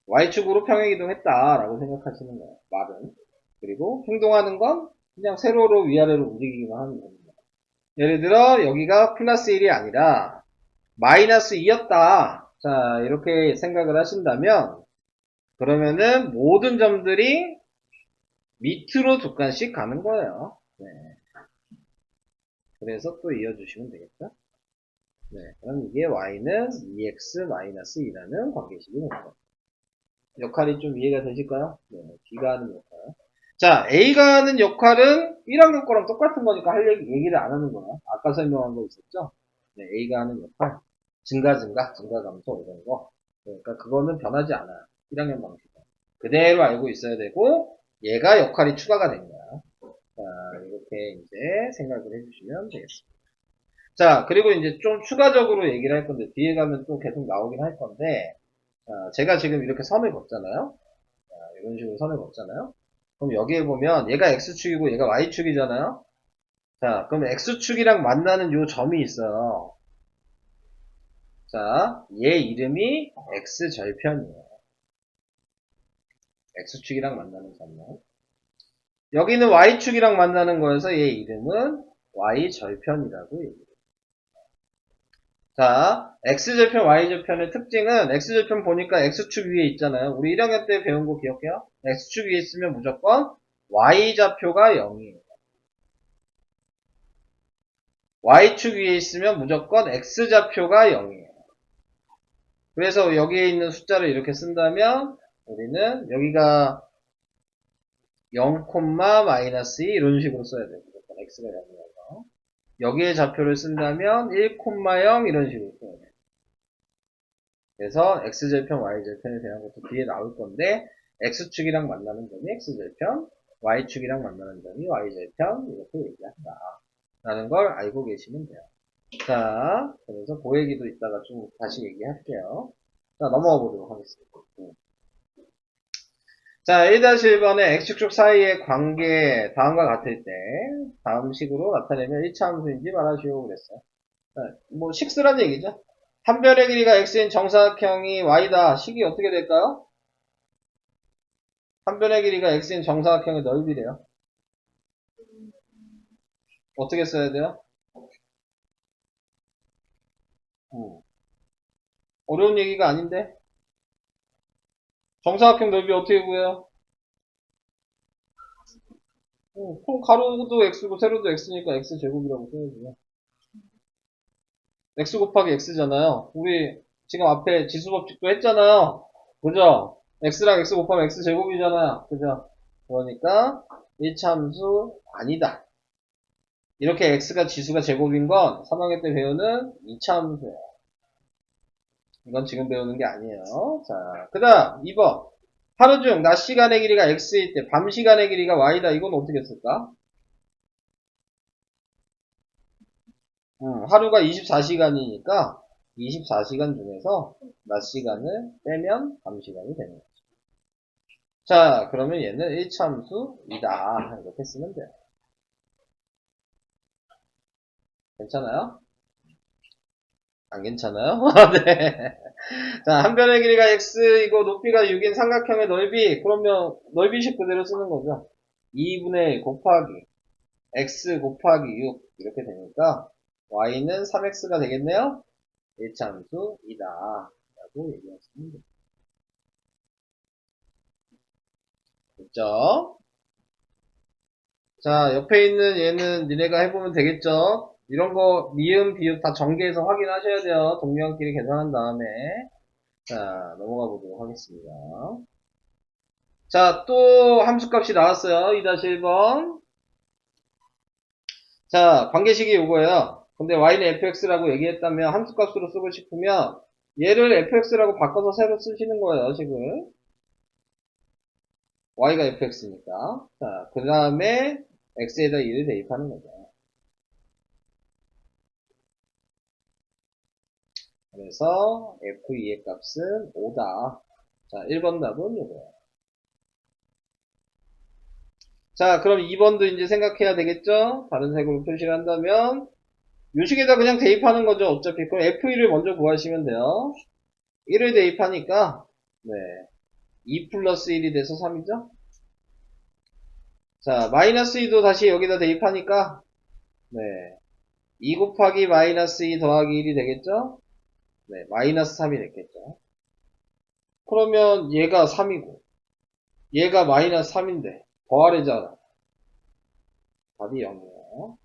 S1: y축으로 평행 이동했다라고 생각하시는 거예요. 말은. 그리고 행동하는 건 그냥 세로로 위아래로 움직이기만 하는 겁니다. 예를 들어 여기가 플러스 1이 아니라 마이너스 2였다. 자, 이렇게 생각을 하신다면 그러면은 모든 점들이 밑으로 두 칸씩 가는 거예요. 네. 그래서 또 이어주시면 되겠죠? 네. 그럼 이게 y는 2x-2라는 관계식이 되는 거예요. 역할이 좀 이해가 되실까요? 네. B가 하는 역할. 자, A가 하는 역할은 1학년 거랑 똑같은 거니까 얘기를 안 하는 거야. 아까 설명한 거 있었죠? 네, A가 하는 역할. 증가 감소, 이런 거. 그러니까 그거는 변하지 않아요. 1학년 방식은. 그대로 알고 있어야 되고, 얘가 역할이 추가가 된 거야. 자, 이렇게 이제 생각을 해주시면 되겠습니다. 자, 그리고 이제 좀 추가적으로 얘기를 할 건데, 뒤에 가면 또 계속 나오긴 할 건데, 제가 지금 이렇게 선을 걷잖아요. 이런 식으로 선을 걷잖아요. 그럼 여기에 보면 얘가 X축이고 얘가 Y축이잖아요. 자, 그럼 X축이랑 만나는 요 점이 있어요. 자, 얘 이름이 X절편이에요. X축이랑 만나는 점이요. 여기는 Y축이랑 만나는 거여서 얘 이름은 Y절편이라고 얘기해요. 자, X절편, Y절편의 특징은 X절편 보니까 X축 위에 있잖아요. 우리 1학년 때 배운 거 기억해요? X축 위에 있으면 무조건 Y좌표가 0이에요. Y축 위에 있으면 무조건 X좌표가 0이에요. 그래서 여기에 있는 숫자를 이렇게 쓴다면 우리는 여기가 0, 마이너스 2 이런 식으로 써야 돼요. 무조건 X가 0이어서. 여기에 좌표를 쓴다면 1, 0 이런 식으로 써야 돼요. 그래서 X절편, Y절편에 대한 것도 뒤에 나올 건데 X축이랑 만나는 점이 X절편, Y축이랑 만나는 점이 Y절편 이렇게 얘기한다. 라는 걸 알고 계시면 돼요. 자, 그래서 그 얘기도 이따가 좀 다시 얘기할게요. 자, 넘어가 보도록 하겠습니다. 자, 1-1번의 x축 사이의 관계 다음과 같을 때 다음 식으로 나타내면 1차 함수인지 말하시오 그랬어요. 자, 뭐 식스란 얘기죠. 한 변의 길이가 x인 정사각형이 y다. 식이 어떻게 될까요? 한 변의 길이가 x인 정사각형의 넓이래요. 어떻게 써야 돼요? 어려운 얘기가 아닌데? 정사각형 넓이 어떻게 구해요? 그럼 가로도 x고 세로도 x니까 x제곱이라고 써야죠. x 곱하기 x잖아요. 우리 지금 앞에 지수법칙도 했잖아요. 그죠? x랑 x 곱하면 x제곱이잖아요. 그죠? 그러니까 1차함수 아니다. 이렇게 x가 지수가 제곱인 건 3학년 때 배우는 2차함수예요. 이건 지금 배우는 게 아니에요. 자, 그 다음 2번. 하루 중 낮 시간의 길이가 x일 때 밤 시간의 길이가 y다. 이건 어떻게 쓸까? 하루가 24시간이니까 24시간 중에서 낮 시간을 빼면 밤 시간이 되는 거죠. 자, 그러면 얘는 1차함수이다. 이렇게 쓰면 돼요. 괜찮아요? 안 괜찮아요? 네. 자, 한 변의 길이가 x이고 높이가 6인 삼각형의 넓이. 그러면 넓이식 그대로 쓰는 거죠. 2분의 1 곱하기 x 곱하기 6 이렇게 되니까 y는 3x가 되겠네요. 1차함수이다. 라고 얘기하시면 됩니다. 됐죠? 자, 옆에 있는 얘는 니네가 해보면 되겠죠? 이런 거 미음, 비읍 다 전개해서 확인하셔야 돼요. 동료한끼리 계산한 다음에. 자, 넘어가 보도록 하겠습니다. 자, 또 함수값이 나왔어요. 2-1번. 자, 관계식이 요거예요. 근데 y는 fx라고 얘기했다면 함수값으로 쓰고 싶으면 얘를 fx라고 바꿔서 새로 쓰시는 거예요, 지금. y가 fx니까. 자, 그 다음에 x에다 2를 대입하는 거죠. 그래서 f2의 값은 5다. 자, 1번 답은 이거예요. 자, 그럼 2번도 이제 생각해야 되겠죠? 다른 색으로 표시를 한다면 요식에다 그냥 대입하는 거죠. 어차피 그럼 f1을 먼저 구하시면 돼요. 1을 대입하니까 네, 2 플러스 1이 돼서 3이죠? 자, 마이너스 2도 다시 여기다 대입하니까 네, 2 곱하기 마이너스 2 더하기 1이 되겠죠? 네, 마이너스 3이 됐겠죠. 그러면 얘가 3이고 얘가 마이너스 3인데 더하래잖아. 답이 0이에요.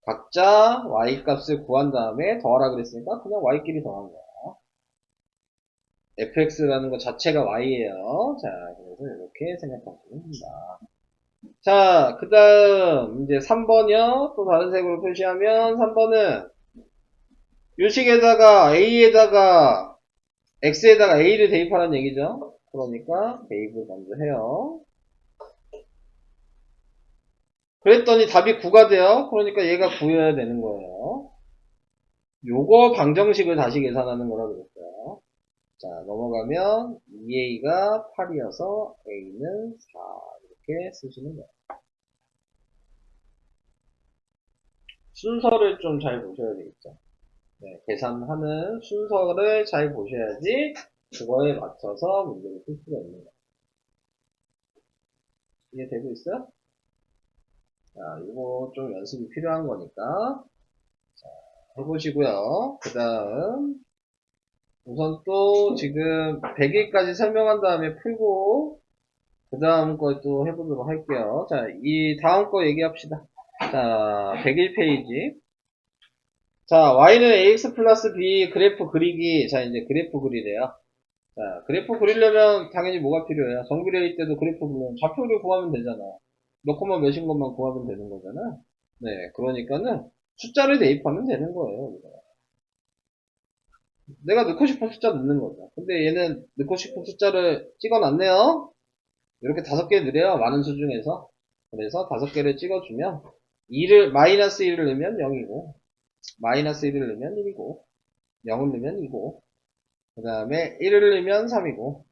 S1: 각자 y 값을 구한 다음에 더하라 그랬으니까 그냥 y끼리 더한 거야. fx라는 것 자체가 y예요. 자, 그래서 이렇게 생각하시면 됩니다. 자, 그 다음 이제 3번이요. 또 다른 색으로 표시하면 3번은 요식에다가 a에다가 x에다가 a를 대입하라는 얘기죠. 그러니까 대입을 먼저 해요. 그랬더니 답이 9가 돼요. 그러니까 얘가 9여야 되는 거예요. 요거 방정식을 다시 계산하는 거라 그랬어요. 자, 넘어가면 2a가 8이어서 a는 4 이렇게 쓰시는 거예요. 순서를 좀 잘 보셔야 되겠죠. 네, 계산하는 순서를 잘 보셔야지 그거에 맞춰서 문제를 풀 수가 있는 거예요. 이해되고 있어요? 자, 이거 좀 연습이 필요한 거니까 해보시고요. 그 다음 우선 또 지금 100일까지 설명한 다음에 풀고 그 다음 걸 또 해보도록 할게요. 자, 이 다음 거 얘기합시다. 자, 101 페이지. 자, y는 ax 플러스 b 그래프 그리기. 자, 이제 그래프 그리래요. 자, 그래프 그리려면 당연히 뭐가 필요해요? 정비례일 때도 그래프 그리면 좌표를 구하면 되잖아. 몇 콤마 몇인 것만 구하면 되는 거잖아. 네, 그러니까는 숫자를 대입하면 되는 거예요. 우리가. 내가 넣고 싶은 숫자 넣는 거죠. 근데 얘는 넣고 싶은 숫자를 찍어놨네요. 이렇게 5개 넣으래요. 많은 수 중에서. 그래서 5개를 찍어주면 마이너스 1을 넣으면 0이고 마이너스 1을 넣으면 1이고 0을 넣으면 2고 그 다음에 1을 넣으면 3이고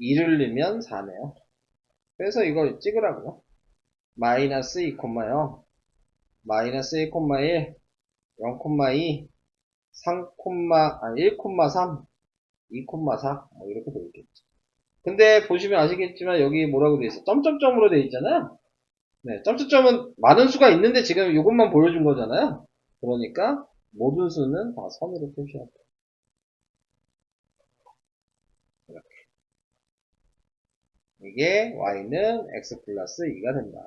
S1: 2를 넣으면 4네요. 그래서 이거 찍으라고요. 마이너스 2,0 마이너스 1,1 0,2 3, 1,3 2,4 뭐 이렇게 돼 있겠죠. 근데 보시면 아시겠지만 여기 뭐라고 돼 있어? 점점점으로 돼 있잖아요. 네, 점점점은 많은 수가 있는데 지금 이것만 보여준 거잖아요. 그러니까 모든 수는 다 선으로 표시하고 이게 y는 x 플러스 2가 된다.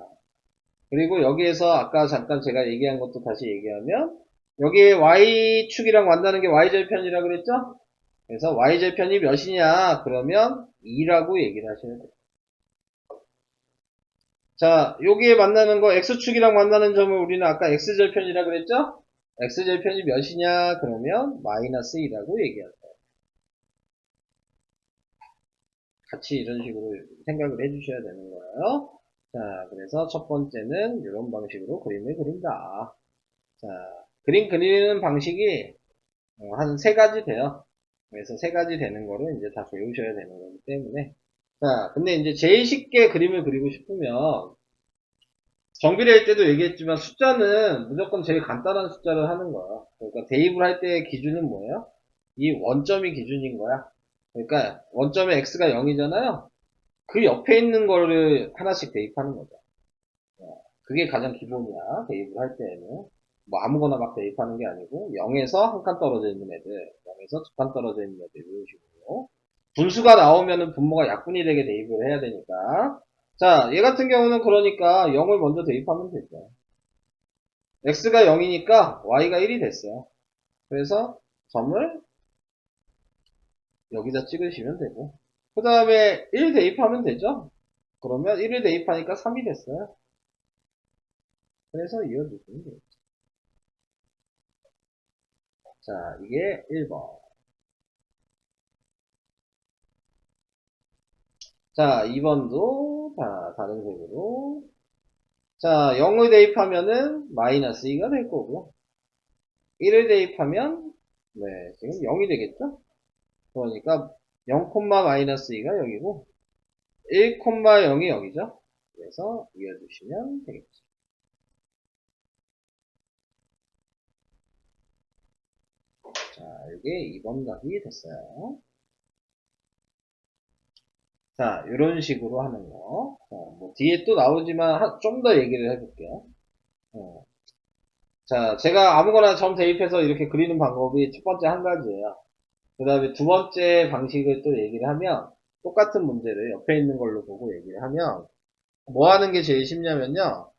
S1: 그리고 여기에서 아까 잠깐 제가 얘기한 것도 다시 얘기하면 여기에 y축이랑 만나는 게 y절편이라 그랬죠? 그래서 y절편이 몇이냐 그러면 2라고 얘기를 하셔야 돼요. 자, 여기에 만나는 거 x축이랑 만나는 점을 우리는 아까 x절편이라 그랬죠? x절편이 몇이냐 그러면 마이너스 2라고 얘기할 거예요. 같이 이런 식으로 생각을 해주셔야 되는 거예요. 자, 그래서 첫 번째는 이런 방식으로 그림을 그린다. 자, 그림 그리는 방식이 한 세 가지 돼요. 그래서 세 가지 되는 거를 이제 다 배우셔야 되는 거기 때문에. 자, 근데 이제 제일 쉽게 그림을 그리고 싶으면 정비례 할 때도 얘기했지만 숫자는 무조건 제일 간단한 숫자를 하는 거야. 그러니까 대입을 할 때 기준은 뭐예요? 이 원점이 기준인 거야. 그러니까 원점에 x가 0이잖아요. 그 옆에 있는 거를 하나씩 대입하는 거죠. 그게 가장 기본이야. 대입을 할 때에는. 뭐 아무거나 막 대입하는 게 아니고 0에서 한 칸 떨어져 있는 애들, 0에서 두 칸 떨어져 있는 애들 이런 식으로. 분수가 나오면은 분모가 약분이 되게 대입을 해야 되니까. 자, 얘 같은 경우는 그러니까 0을 먼저 대입하면 되죠. x가 0이니까 y가 1이 됐어요. 그래서 점을 여기다 찍으시면 되고. 그 다음에 1 대입하면 되죠. 그러면 1을 대입하니까 3이 됐어요. 그래서 이어주시면 돼요. 자, 이게 1번. 자, 2번도 다른 색으로. 자, 0을 대입하면은 마이너스 2가 될 거고, 1을 대입하면, 네, 지금 0이 되겠죠? 그러니까 0, 마이너스 2가 여기고, 1, 0이 여기죠? 그래서 이어주시면 되겠죠. 자, 이게 2번 답이 됐어요. 자, 이런 식으로 하는 거. 뭐 뒤에 또 나오지만 좀 더 얘기를 해볼게요. 어. 자, 제가 아무거나 점 대입해서 이렇게 그리는 방법이 첫 번째 한 가지예요. 그 다음에 두 번째 방식을 또 얘기를 하면, 똑같은 문제를 옆에 있는 걸로 보고 얘기를 하면, 뭐 하는 게 제일 쉽냐면요.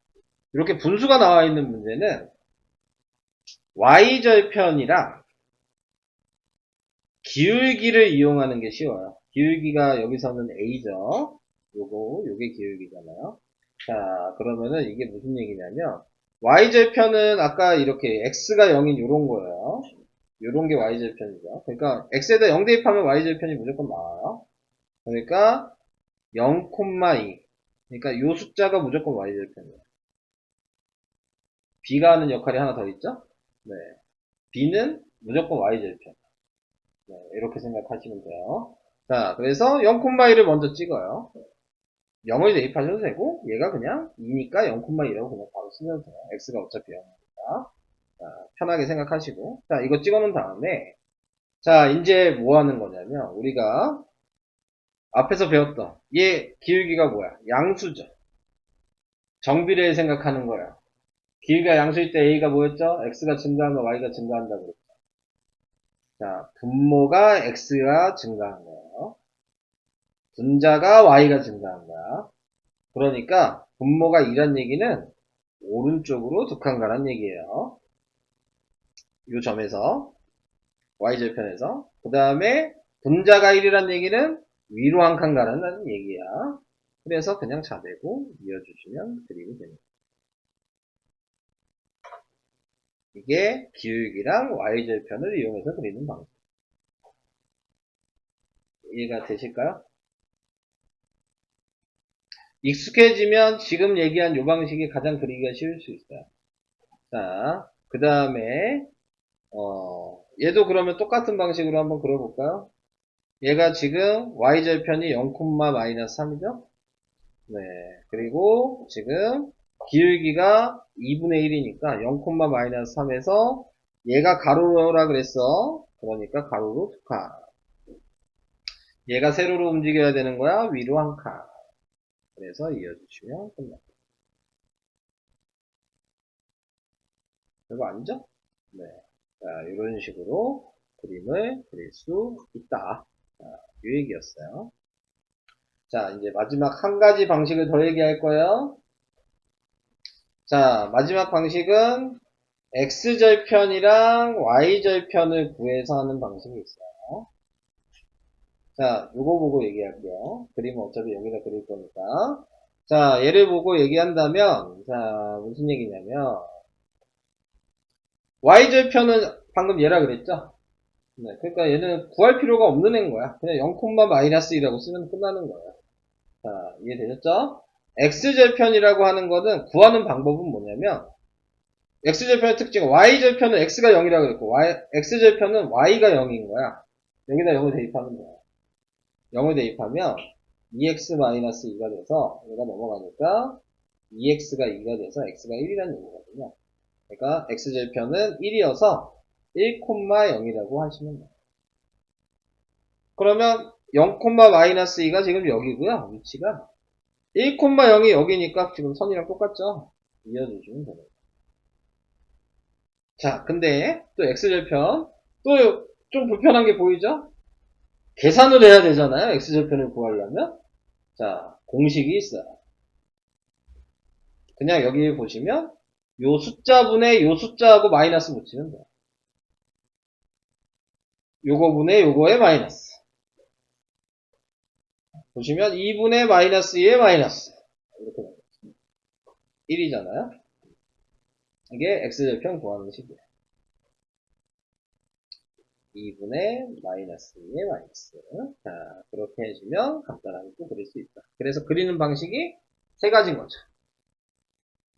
S1: 이렇게 분수가 나와 있는 문제는 y절편이랑 기울기를 이용하는 게 쉬워요. 기울기가 여기서는 a죠. 요게 기울기잖아요. 자, 그러면은 이게 무슨 얘기냐면, y절편은 아까 이렇게 x가 0인 요런 거예요. 요런 게 y절편이죠. 그러니까 x에다 0 대입하면 y절편이 무조건 나와요. 그러니까 0,2. 그러니까 요 숫자가 무조건 y절편이에요. b가 하는 역할이 하나 더 있죠? 네. b는 무조건 y절편. 네, 이렇게 생각하시면 돼요. 자, 그래서 0,1을 먼저 찍어요. 0을 대입하셔도 되고, 얘가 그냥 2니까 0,2라고 그냥 바로 쓰면 돼요. x가 어차피 0이니까. 자, 편하게 생각하시고. 자, 이거 찍어 놓은 다음에, 자, 이제 뭐 하는 거냐면, 우리가 앞에서 배웠던, 얘 기울기가 뭐야? 양수죠. 정비례 생각하는 거야. 기울기가 양수일 때 a가 뭐였죠? x가 증가하면 y가 증가한다고 그랬죠. 자, 분모가 x가 증가한 거예요. 분자가 y가 증가한 거야. 그러니까 분모가 2란 얘기는 오른쪽으로 두 칸 가란 얘기예요. 이 점에서 y절편에서 그 다음에 분자가 1이란 얘기는 위로 한 칸 가라는 얘기야. 그래서 그냥 자대고 이어주시면 그리고 됩니다. 이게 기울기랑 y절편을 이용해서 그리는 방법. 이해가 되실까요? 익숙해지면 지금 얘기한 이 방식이 가장 그리기가 쉬울 수 있어요. 자, 그 다음에 얘도 그러면 똑같은 방식으로 한번 그려볼까요? 얘가 지금 y절편이 0,-3이죠? 네. 그리고 지금 기울기가 2분의 1이니까 0,-3에서 얘가 가로라 그랬어. 그러니까 가로로 두 칸. 얘가 세로로 움직여야 되는 거야. 위로 한 칸. 그래서 이어주시면 끝납니다. 이거 아니죠? 네. 자, 이런 식으로 그림을 그릴 수 있다. 자, 이 얘기였어요. 자, 이제 마지막 한 가지 방식을 더 얘기할 거예요. 자, 마지막 방식은 x절편이랑 y절편을 구해서 하는 방식이 있어요. 자, 요거 보고 얘기할게요. 그림은 어차피 여기다 그릴 거니까. 자, 얘를 보고 얘기한다면, 자, 무슨 얘기냐면, y절편은 방금 얘라 그랬죠? 네, 그러니까 얘는 구할 필요가 없는 애인 거야. 그냥 0,-1이라고 쓰면 끝나는 거예요. 자, 이해되셨죠? x절편이라고 하는 거는 구하는 방법은 뭐냐면, x절편의 특징은 y절편은 x가 0이라고 그랬고, x절편은 y가 0인 거야. 여기다 0을 대입하면 돼요. 0을 대입하면 2x-2가 돼서 얘가 넘어가니까 2x가 2가 돼서 x가 1이라는 얘기거든요. 그러니까 x절편은 1이어서 1,0이라고 하시면 돼요. 그러면 0,-2가 지금 여기고요. 위치가 1,0이 여기니까 지금 선이랑 똑같죠? 이어주시면 됩니다. 자, 근데 또 x절편 또 좀 불편한 게 보이죠? 계산을 해야 되잖아요. x절편을 구하려면. 자, 공식이 있어요. 그냥 여기 보시면 요 숫자분의 요 숫자하고 마이너스 붙이면 돼요. 요거분의 요거의 마이너스. 보시면 2분의 마이너스 2의 마이너스. 이렇게 됩니다. 1이잖아요. 이게 x절편 구하는 식이에요. 2분의 마이너스 2의 마이너스. 자, 그렇게 해주면 간단하게 또 그릴 수 있다. 그래서 그리는 방식이 세 가지인 거죠.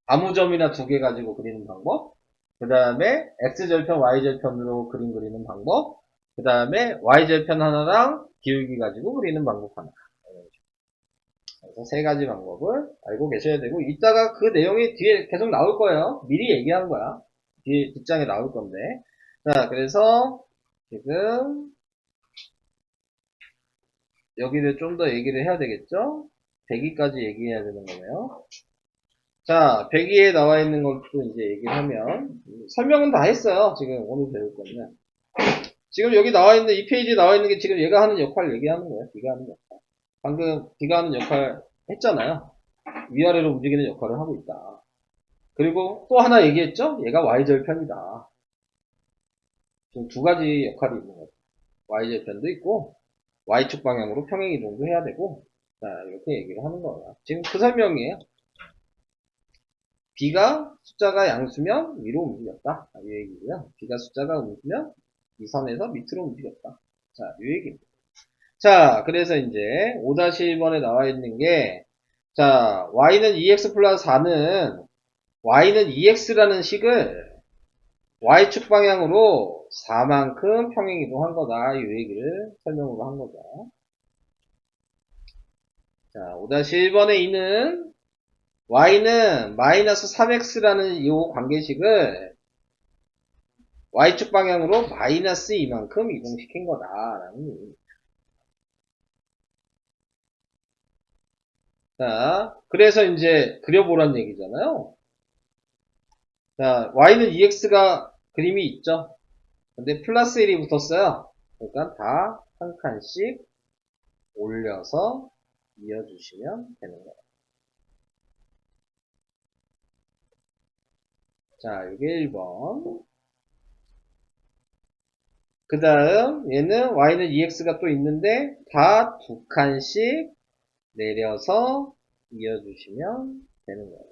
S1: 아무 점이나 두 개 가지고 그리는 방법. 그 다음에 x절편, y절편으로 그림 그리는 방법. 그 다음에 y절편 하나랑 기울기 가지고 그리는 방법 하나. 그래서 세 가지 방법을 알고 계셔야 되고, 이따가 그 내용이 뒤에 계속 나올 거예요. 미리 얘기한 거야. 뒤에 뒷장에 나올 건데. 자, 그래서 지금 여기를 좀 더 얘기를 해야 되겠죠? 100위까지 얘기해야 되는 거네요. 자, 100위에 나와 있는 것도 이제 얘기를 하면, 설명은 다 했어요. 지금 오늘 배울 건데. 지금 여기 나와 있는, 이 페이지에 나와 있는 게 지금 얘가 하는 역할 얘기하는 거예요. B가 하는 역할. 방금 B가 하는 역할 했잖아요. 위아래로 움직이는 역할을 하고 있다. 그리고 또 하나 얘기했죠? 얘가 Y절편이다. 지금 두 가지 역할이 있는 거죠. Y절편도 있고, Y축 방향으로 평행이동도 해야 되고, 자, 이렇게 얘기를 하는 거예요. 지금 그 설명이에요. B가 숫자가 양수면 위로 움직였다. 이 얘기고요. B가 숫자가 움직이면 이 선에서 밑으로 움직였다. 자, 이 얘기입니다. 자, 그래서 이제 5-1번에 나와 있는 게, 자, y는 2x 플러스 4는 y는 2x라는 식을 y축 방향으로 4만큼 평행이동한 거다. 이 얘기를 설명으로 한 거죠. 자, 5-1번에 있는 y는 마이너스 3x라는 이 관계식을 y축 방향으로 마이너스 이만큼 이동시킨 거다라는 얘기입니다. 자, 그래서 이제 그려보란 얘기잖아요. 자, y는 2x가 그림이 있죠. 근데 플러스 1이 붙었어요. 그러니까 다 한 칸씩 올려서 이어주시면 되는 거예요. 자, 이게 1번. 그 다음 얘는 y는 2x가 또 있는데 다 두 칸씩 내려서 이어주시면 되는 거예요.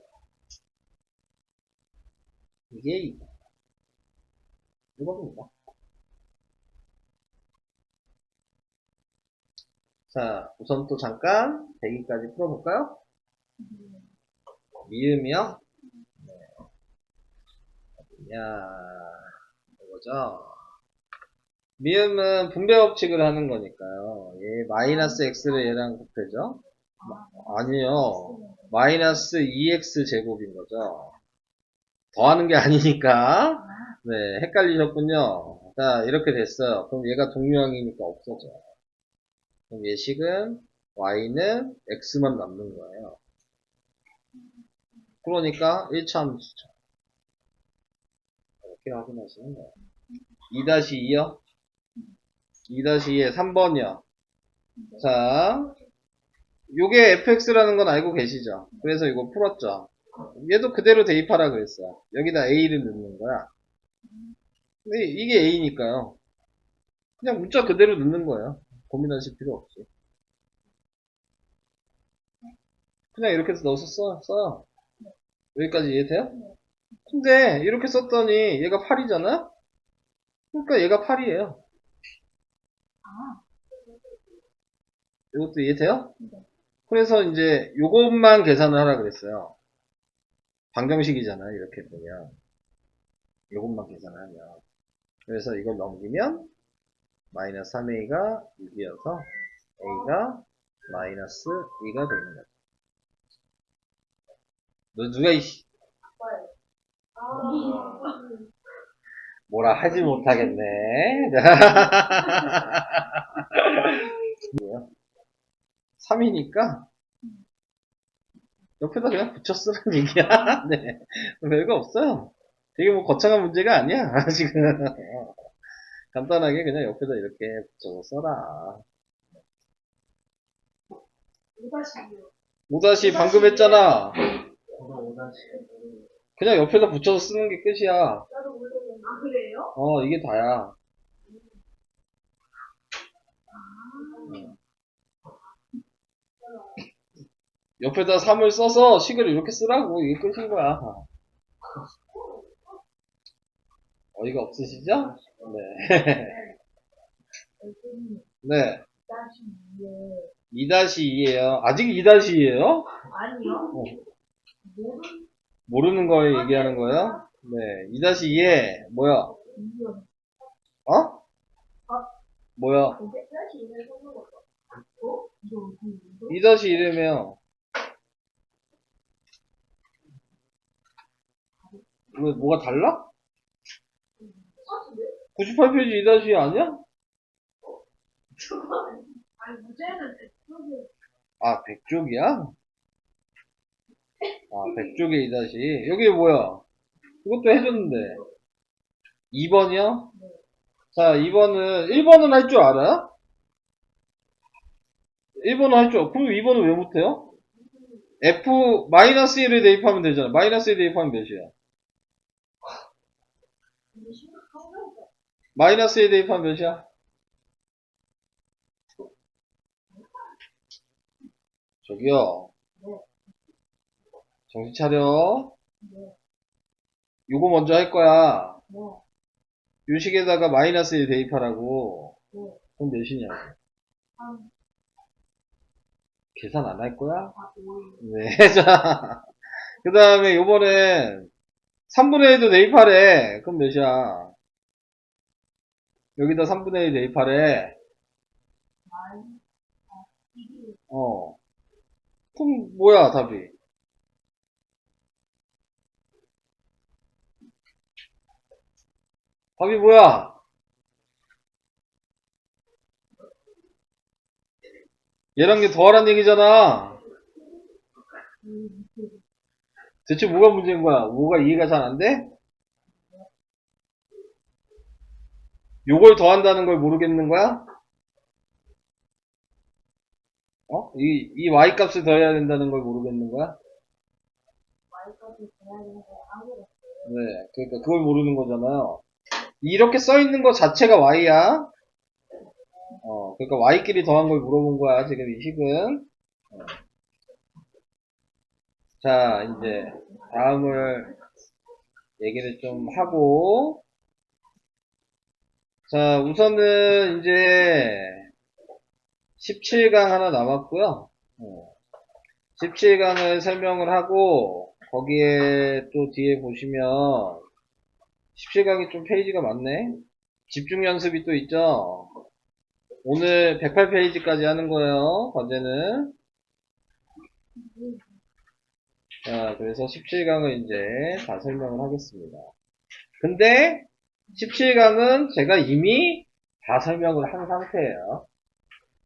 S1: 이게 2번. 이겁니다. 자, 우선 또 잠깐 대기까지 풀어볼까요? 미음이요? 야, 이거죠? 미음은 분배 법칙을 하는 거니까요. 얘 마이너스 x를 얘랑 곱해죠? 아니요. 마이너스 2x 제곱인 거죠. 더하는 게 아니니까. 네, 헷갈리셨군요. 자, 이렇게 됐어요. 그럼 얘가 동류항이니까 없어져. 그럼 예식은 y는 x만 남는 거예요. 그러니까 1차 함수죠. 이렇게 확인하시는 거예요. 2-2요? 2-2에 3번이요. 자, 요게 fx라는 건 알고 계시죠? 그래서 이거 풀었죠? 얘도 그대로 대입하라 그랬어요. 여기다 a를 넣는 거야. 근데 이게 a니까요. 그냥 문자 그대로 넣는 거예요. 고민하실 필요 없이. 그냥 이렇게 해서 넣어서 써요. 여기까지 이해돼요? 근데 이렇게 썼더니 얘가 8이잖아? 그러니까 얘가 8이에요. 이것도 이해돼요? 그래서 이제 요것만 계산을 하라 그랬어요. 방정식이잖아요. 이렇게 보면. 요것만 계산을 하면. 그래서 이걸 넘기면 마이너스 3a가 6이어서 a가 마이너스 2가 되는 거죠. 너 누가 뭐라 하지 못하겠네. 3이니까 옆에다 그냥 붙여 쓰는 얘기야. 네. 별거 없어요. 되게 뭐 거창한 문제가 아니야. 지금. 간단하게 그냥 옆에다 이렇게 붙여서 써라. 5다시 방금 했잖아. 그냥 옆에다 붙여서 쓰는 게 끝이야.
S2: 아, 그래요?
S1: 이게 다야. 옆에다 3을 써서 식을 이렇게 쓰라고. 이게 끝인 거야. 어이가 없으시죠? 네. 네. 2-2에요. 아직 2-2에요?
S2: 아니요.
S1: 모르는 걸 얘기하는 거예요? 네. 2-2에, 뭐야? 어? 뭐야? 2-1이면, 왜, 뭐가 달라? 98페이지 2-2 아니야?
S2: 아니, 무죄는 대표님.
S1: 아, 100쪽이야? 아, 100쪽에 2-. 여기 뭐야? 이것도 해줬는데. 2번이요? 자, 2번은, 1번은 할 줄 알아요? 1번은 할 줄, 그럼 2번은 왜 못해요? F-1을 대입하면 되잖아. 마이너스 1 대입하면 몇이야? 마이너스 1 대입하면 몇이야? 저기요. 정신 차려. 요거 먼저 할 거야. 요 식에다가 마이너스 1 대입하라고. 그럼 몇이냐? 계산 안 할 거야? 네. 자. 그 다음에 요번엔 3분의 1도 대입하래. 그럼 몇이야? 여기다 3분의 1 대입하래. 그럼 뭐야, 답이? 답이 뭐야? 얘랑 얘 더하란 얘기잖아. 대체 뭐가 문제인 거야? 뭐가 이해가 잘 안 돼? 요걸 더한다는 걸 모르겠는 거야? 이 y 값을 더해야 된다는 걸 모르겠는 거야? 네, 그러니까 그걸 모르는 거잖아요. 이렇게 써 있는 거 자체가 y야. 그러니까 y끼리 더한 걸 물어본 거야, 지금 이 식은. 자, 이제 다음을 얘기를 좀 하고. 자, 우선은 이제 17강 하나 남았고요. 17강을 설명을 하고 거기에 또 뒤에 보시면 17강이 좀 페이지가 많네. 집중 연습이 또 있죠? 오늘 108페이지까지 하는 거예요, 과제는. 자, 그래서 17강을 이제 다 설명을 하겠습니다. 근데 17강은 제가 이미 다 설명을 한 상태예요.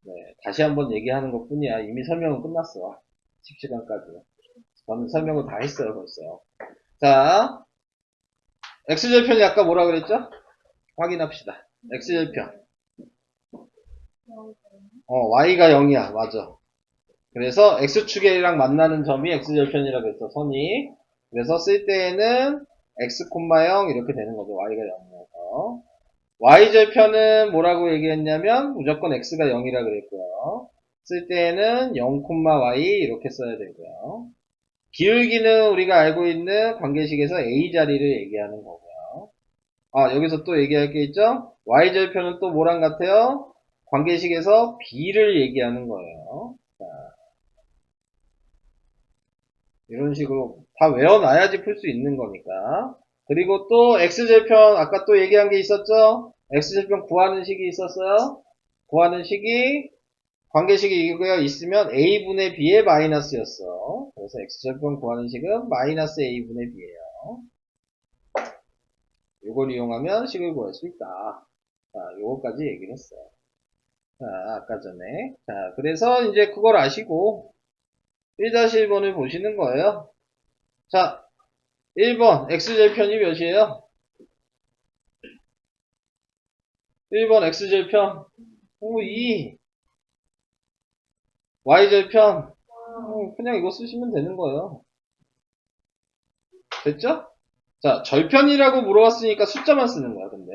S1: 네, 다시 한번 얘기하는 것 뿐이야. 이미 설명은 끝났어. 17강까지. 저는 설명을 다 했어요, 벌써. 자, X절편이 아까 뭐라 그랬죠? 확인합시다. X절편. Y가 0이야. 맞아. 그래서 X축이랑 만나는 점이 X절편이라고 했어, 선이. 그래서 쓸 때에는 X, 0 이렇게 되는 거죠. Y가 0이어서. Y절편은 뭐라고 얘기했냐면 무조건 X가 0이라 그랬고요. 쓸 때에는 0, Y 이렇게 써야 되고요. 기울기는 우리가 알고 있는 관계식에서 A 자리를 얘기하는 거고요. 아, 여기서 또 얘기할 게 있죠? Y절편은 또 뭐랑 같아요? 관계식에서 B를 얘기하는 거예요. 자, 이런 식으로 다 외워놔야지 풀 수 있는 거니까. 그리고 또 X절편, 아까 또 얘기한 게 있었죠? X절편 구하는 식이 있었어요? 구하는 식이 관계식이 이거가 있으면 A분의 B의 마이너스였어. 그래서 X절편 구하는 식은 마이너스 A분의 B예요. 이걸 이용하면 식을 구할 수 있다. 자, 요거까지 얘기를 했어요. 자, 아까 전에. 자, 그래서 이제 그걸 아시고 1-1번을 보시는 거예요. 자, 1번 X절편이 몇이에요? 1번 X절편 2. Y절편 그냥 이거 쓰시면 되는 거예요. 됐죠? 자, 절편이라고 물어봤으니까 숫자만 쓰는 거야, 근데.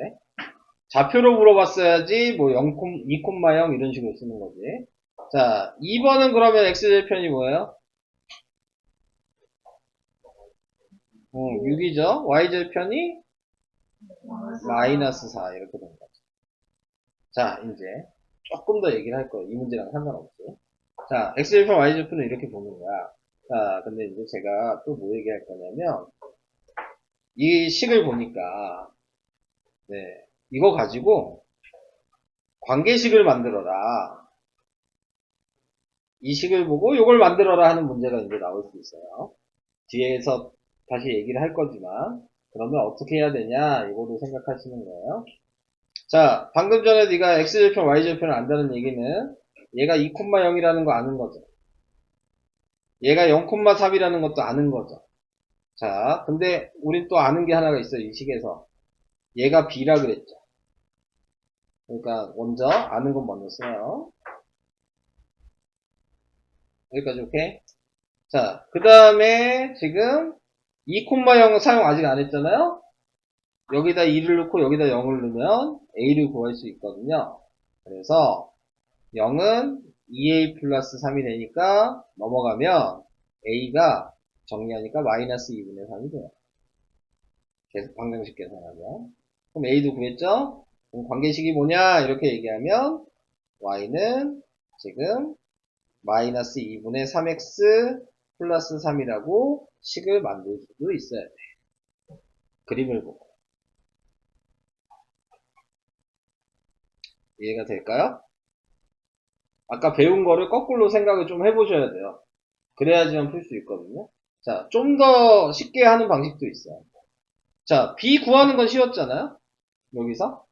S1: 좌표로 물어봤어야지, 뭐, 0, 2,0 이런 식으로 쓰는 거지. 자, 2번은 그러면 X절편이 뭐예요? 6이죠? Y절편이 마이너스 4, 이렇게 된 거죠. 자, 이제, 조금 더 얘기를 할 거예요. 이 문제랑 상관없이. 자, X절편, Y절편은 이렇게 보는 거야. 자, 근데 이제 제가 또 뭐 얘기할 거냐면, 이 식을 보니까, 네, 이거 가지고, 관계식을 만들어라. 이 식을 보고 이걸 만들어라 하는 문제가 이제 나올 수 있어요. 뒤에서 다시 얘기를 할 거지만 그러면 어떻게 해야 되냐 이거도 생각하시는 거예요. 자, 방금 전에 네가 X절편, Y절편을 안다는 얘기는 얘가 2,0이라는 거 아는 거죠. 얘가 0,3이라는 것도 아는 거죠. 자, 근데 우린 또 아는 게 하나가 있어요. 이 식에서. 얘가 B라 그랬죠. 그러니까 먼저 아는 건 먼저 써요. 여기까지 오케이? 자, 그 다음에 지금 2,0 사용 아직 안 했잖아요? 여기다 2를 넣고 여기다 0을 넣으면 A를 구할 수 있거든요. 그래서 0은 2A 플러스 3이 되니까 넘어가면 A가 정리하니까 마이너스 2분의 3이 돼요. 계속 방정식 계산하면. 그럼 A도 구했죠? 그럼 관계식이 뭐냐? 이렇게 얘기하면 Y는 지금 마이너스 2분의 3x 플러스 3이라고 식을 만들 수도 있어야 돼. 그림을 보고. 이해가 될까요? 아까 배운 거를 거꾸로 생각을 좀 해보셔야 돼요. 그래야지만 풀 수 있거든요. 자, 좀 더 쉽게 하는 방식도 있어요. 자, B 구하는 건 쉬웠잖아요? 여기서.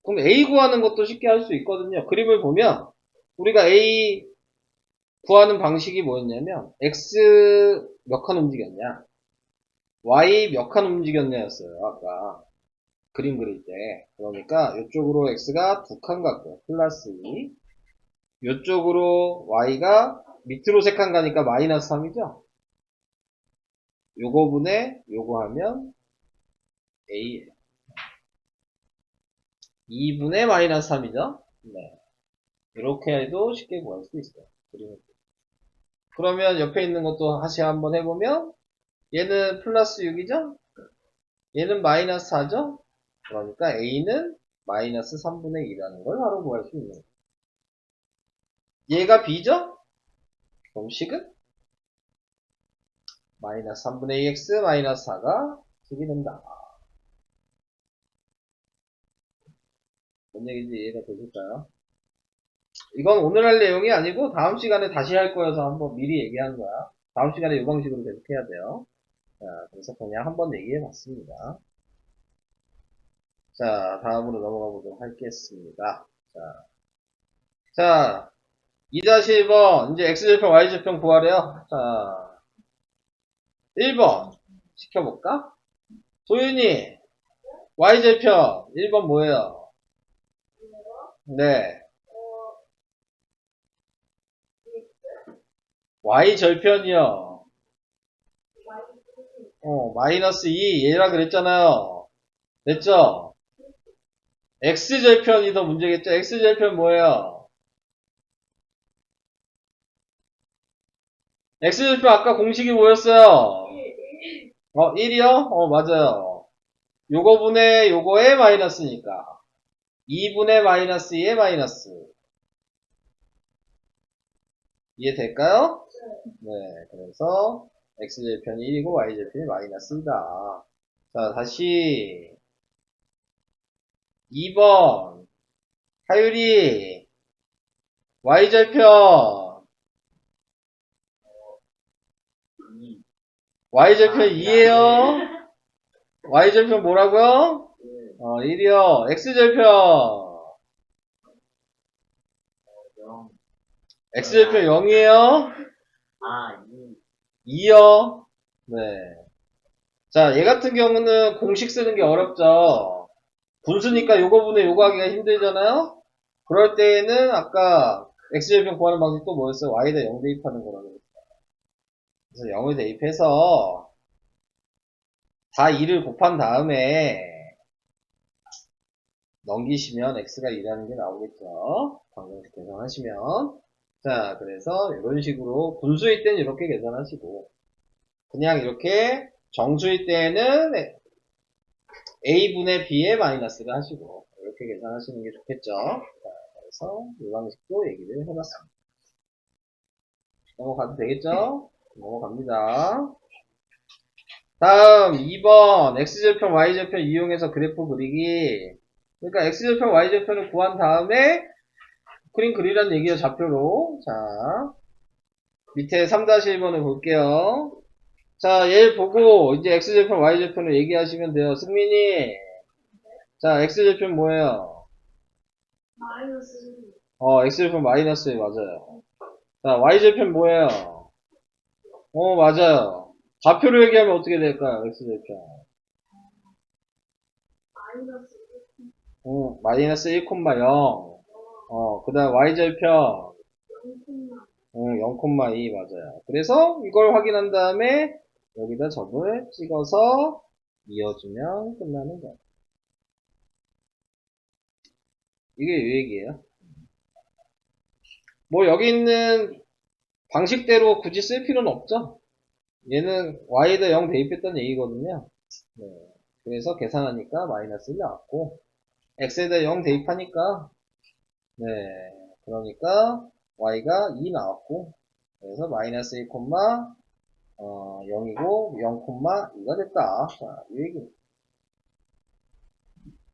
S1: 그럼 A 구하는 것도 쉽게 할 수 있거든요. 그림을 보면 우리가 A 구하는 방식이 뭐였냐면 X 몇 칸 움직였냐? Y 몇 칸 움직였냐였어요. 아까. 그림 그릴 때. 그러니까 이쪽으로 x가 2칸 갔고요. 플러스 2. 이쪽으로 y가 밑으로 3칸 가니까 마이너스 3이죠. 요거 분에 요거 하면 a예요. 2분의 마이너스 3이죠. 네. 이렇게 해도 쉽게 구할 수 있어요. 그러면 옆에 있는 것도 다시 한번 해보면 얘는 플러스 6이죠. 얘는 마이너스 4죠. 그러니까 a는 마이너스 3분의 2라는 걸 바로 구할 수 있는 거예요. 얘가 b죠? 그럼 식은 마이너스 3분의 2x 마이너스 4가 식이 된다. 뭔 얘기인지 이해가 되실까요? 이건 오늘 할 내용이 아니고 다음 시간에 다시 할 거여서 한번 미리 얘기한 거야. 다음 시간에 이 방식으로 계속 해야 돼요. 자, 그래서 그냥 한번 얘기해 봤습니다. 자, 다음으로 넘어가 보도록 하겠습니다. 자, 2-1번, 이제 X절편, Y절편 구하래요. 자, 1번, 시켜볼까? 도윤이, Y절편, 1번 뭐예요? 네, Y절편이요. 마이너스 2, 얘라 그랬잖아요. 됐죠? X절편이 더 문제겠죠? X절편 뭐예요? X절편 아까 공식이 뭐였어요? 1이요? 맞아요. 요거분의 요거의 마이너스니까. 2분의 마이너스 2의 마이너스. 이해될까요? 네, 그래서 x절편이 1이고 y절편이 마이너스이다. 자, 다시 2번 하율이 y절편 y절편 2에요. y절편 뭐라고요? 1이요. x절편 x절편 0이에요. 2요. 네. 자, 얘 같은 경우는 공식 쓰는 게 어렵죠. 분수니까 요거 분의 요거 하기가 힘들잖아요? 그럴 때에는 아까 x절편 구하는 방식이 또 뭐였어요? y에다 0 대입하는 거라고 그랬어요. 그래서 0을 대입해서 다 2를 곱한 다음에 넘기시면 x가 2라는 게 나오겠죠. 방정식 계산하시면. 자, 그래서 이런 식으로 분수일 때는 이렇게 계산하시고 그냥 이렇게 정수일 때는 a분의 b의 마이너스를 하시고 이렇게 계산하시는 게 좋겠죠. 자, 그래서 이 방식도 얘기를 해봤습니다. 넘어가도 되겠죠? 넘어갑니다. 다음 2번 x절편 y절편 이용해서 그래프 그리기. 그러니까 x절편 y절편을 구한 다음에 그림 그리라는 얘기예요. 좌표로. 자, 밑에 3-1번을 볼게요. 자, 얘를 보고 이제 x절편 y절편을 얘기하시면 돼요. 승민이. 자, x절편 뭐예요?
S2: 마이너스
S1: x절편 마이너스 맞아요. 자, y절편 뭐예요? 맞아요. 좌표로 얘기하면 어떻게 될까요? x절편.
S2: 마이너스
S1: 마이너스 1,0. 그 다음 y절편 0,2 맞아요. 그래서 이걸 확인한 다음에 여기다 점을 찍어서 이어주면 끝나는 거예요. 이게 이 얘기예요. 뭐 여기 있는 방식대로 굳이 쓸 필요는 없죠. 얘는 y에다 0 대입했다는 얘기거든요. 네. 그래서 계산하니까 마이너스 1 나왔고 x에다 0 대입하니까 네, 그러니까 y가 2 나왔고 그래서 마이너스 1, 0이고 0,2가 됐다. 자, 이 얘기입니다.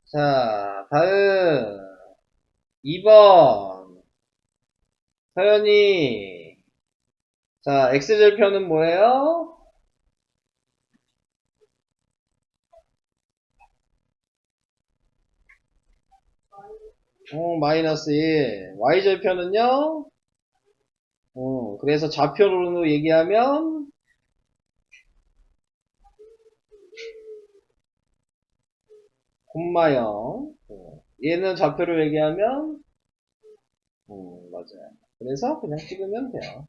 S1: 자, 다음 2번 서연이. 자, x절편은 뭐예요? 마이너스 1. y절편은요? 그래서 좌표로 얘기하면 콤마 0. 얘는 좌표로 얘기하면 맞아요. 그래서 그냥 찍으면 돼요.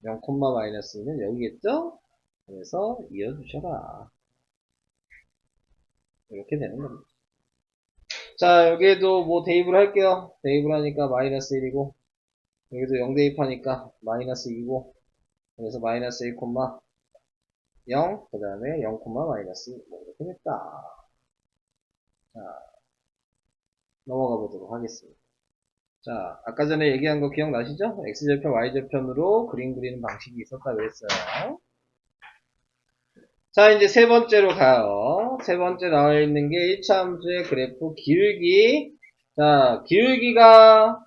S1: 0, 마이너스는 여기겠죠? 그래서 이어주셔라. 이렇게 되는 겁니다. 자, 여기에도 뭐 대입을 할게요. 대입을 하니까 마이너스 1이고, 여기도 0 대입하니까 마이너스 2고, 그래서 마이너스 1, 0, 그 다음에 0, 마이너스 2. 뭐 이렇게 됐다. 자, 넘어가 보도록 하겠습니다. 자, 아까 전에 얘기한 거 기억나시죠? X절편, Y절편으로 그림 그리는 방식이 있었다 그랬어요. 자, 이제 세 번째로 가요. 세 번째 나와 있는 게 1차 함수의 그래프 기울기. 자, 기울기가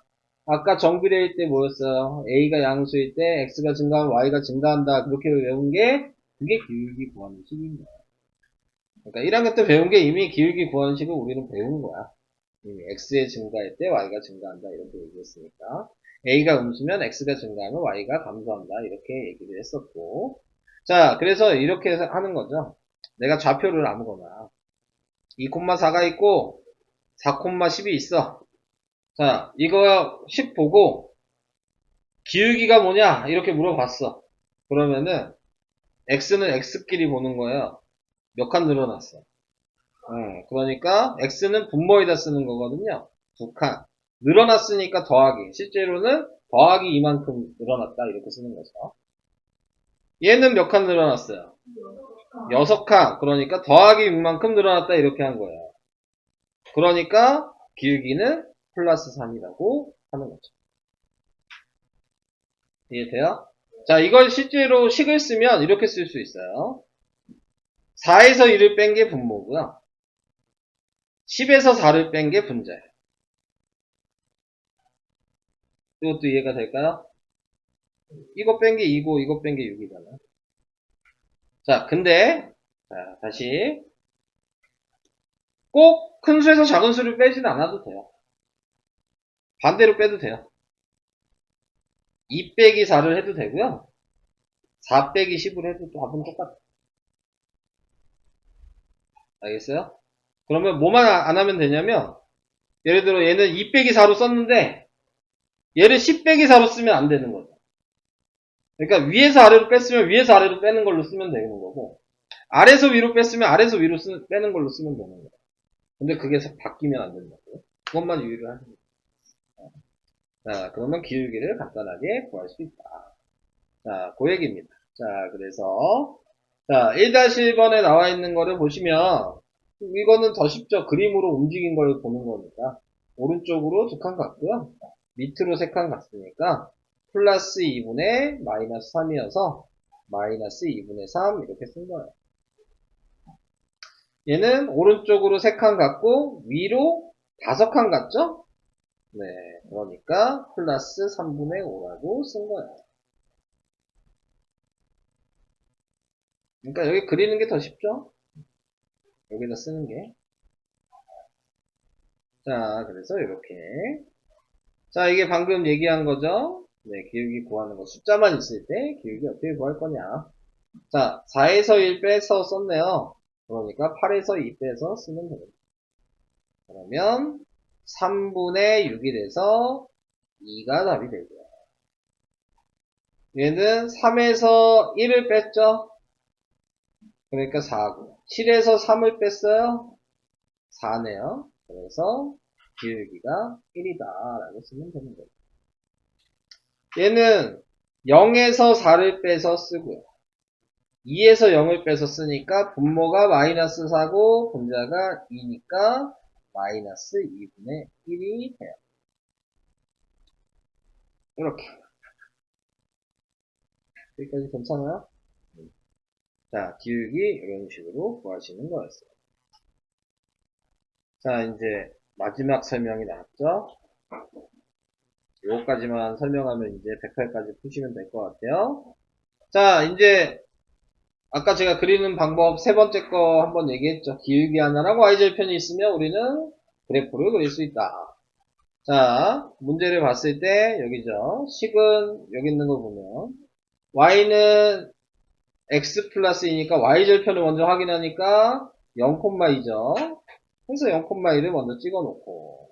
S1: 아까 정비례일 때 뭐였어요? A가 양수일 때 X가 증가하면 Y가 증가한다. 그렇게 외운 게 그게 기울기 구하는 식인 거야. 그러니까 1학년 때 배운 게 이미 기울기 구하는 식을 우리는 배운 거야. 이미 X의 증가일 때 Y가 증가한다. 이렇게 얘기했으니까. A가 음수면 X가 증가하면 Y가 감소한다. 이렇게 얘기를 했었고. 자, 그래서 이렇게 해서 하는 거죠. 내가 좌표를 아무거나 2,4가 있고 4,10이 있어. 자, 이거 10 보고 기울기가 뭐냐? 이렇게 물어봤어. 그러면은 x는 x끼리 보는 거예요. 몇 칸 늘어났어? 그러니까 x는 분모에다 쓰는 거거든요. 2칸. 늘어났으니까 더하기. 실제로는 더하기 이만큼 늘어났다 이렇게 쓰는 거죠. 얘는 몇 칸 늘어났어요? 6칸. 그러니까 더하기 6만큼 늘어났다 이렇게 한 거예요. 그러니까 기울기는 플러스 3이라고 하는 거죠. 이해돼요? 자, 이걸 실제로 식을 쓰면 이렇게 쓸 수 있어요. 4에서 1을 뺀 게 분모고요. 10에서 4를 뺀 게 분자예요. 이것도 이해가 될까요? 이거 뺀 게 2고 이거 뺀 게 6이잖아요. 자, 근데 자, 다시 꼭 큰 수에서 작은 수를 빼지는 않아도 돼요. 반대로 빼도 돼요. 2 빼기 4를 해도 되고요. 4 빼기 10을 해도 답은 똑같아요. 알겠어요? 그러면 뭐만 안 하면 되냐면 예를 들어 얘는 2 빼기 4로 썼는데 얘를 10 빼기 4로 쓰면 안 되는 거죠. 그러니까 위에서 아래로 뺐으면 위에서 아래로 빼는 걸로 쓰면 되는 거고 아래에서 위로 뺐으면 아래에서 위로 빼는 걸로 쓰면 되는 거예요. 근데 그게 바뀌면 안 된다고요. 그것만 유의를 하시면 돼요. 자, 그러면 기울기를 간단하게 구할 수 있다. 자, 그 얘기입니다. 자, 그래서 자, 1-1번에 나와 있는 거를 보시면 이거는 더 쉽죠. 그림으로 움직인 걸 보는 거니까 오른쪽으로 2칸 갔고요. 밑으로 3칸 갔으니까 플러스 2분의 마이너스 3이어서 마이너스 2분의 3 이렇게 쓴 거예요. 얘는 오른쪽으로 3칸 갔고 위로 5칸 갔죠? 네, 그러니까 플러스 3분의 5라고 쓴 거예요. 그러니까 여기 그리는 게 더 쉽죠? 여기다 쓰는 게. 자, 그래서 이렇게. 자, 이게 방금 얘기한 거죠? 네, 기울기 구하는 거. 숫자만 있을 때 기울기 어떻게 구할 거냐. 자, 4에서 1 빼서 썼네요. 그러니까 8에서 2 빼서 쓰면 됩니다. 그러면 3분의 6이 돼서 2가 답이 되고요. 얘는 3에서 1을 뺐죠? 그러니까 4고 7에서 3을 뺐어요? 4네요. 그래서 기울기가 1이다 라고 쓰면 되는 거예요. 얘는 0에서 4를 빼서 쓰고요. 2에서 0을 빼서 쓰니까 분모가 마이너스 4고 분자가 2니까 마이너스 2분의 1이 돼요. 이렇게. 여기까지 괜찮아요? 자, 기울기 이런 식으로 구하시는 거였어요. 자, 이제 마지막 설명이 나왔죠? 요거까지만 설명하면 이제 108까지 푸시면 될 것 같아요. 자, 이제 아까 제가 그리는 방법 세 번째 거 한번 얘기했죠. 기울기 하나랑 y절편이 있으면 우리는 그래프를 그릴 수 있다. 자, 문제를 봤을 때 여기죠. 식은 여기 있는 거 보면 y는 x 플러스 2니까 y절편을 먼저 확인하니까 0,2죠. 그래서 0,1을 먼저 찍어놓고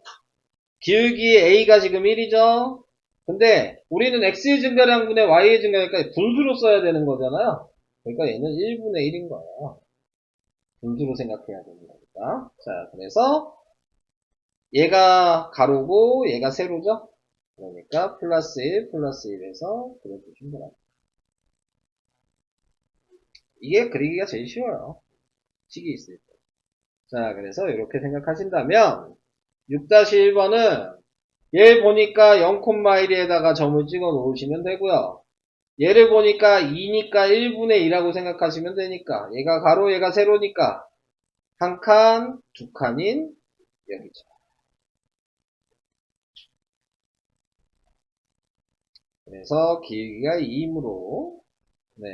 S1: 기울기 a가 지금 1이죠. 근데 우리는 x의 증가량분의 y의 증가량까지 분수로 써야 되는 거잖아요. 그러니까 얘는 1분의 1인 거예요. 분수로 생각해야 되는 거니까. 자, 그래서 얘가 가로고 얘가 세로죠. 그러니까 플러스 1 플러스 1에서 그려주시면 됩니다. 이게 그리기가 제일 쉬워요. 식이 있을 때. 자, 그래서 이렇게 생각하신다면 6-1번은 얘 보니까 0,1에다가 점을 찍어 놓으시면 되고요. 얘를 보니까 2니까 1분의 2라고 생각하시면 되니까 얘가 가로 얘가 세로니까 한 칸, 두 칸인 여기죠. 그래서 기울기가 2이므로, 네,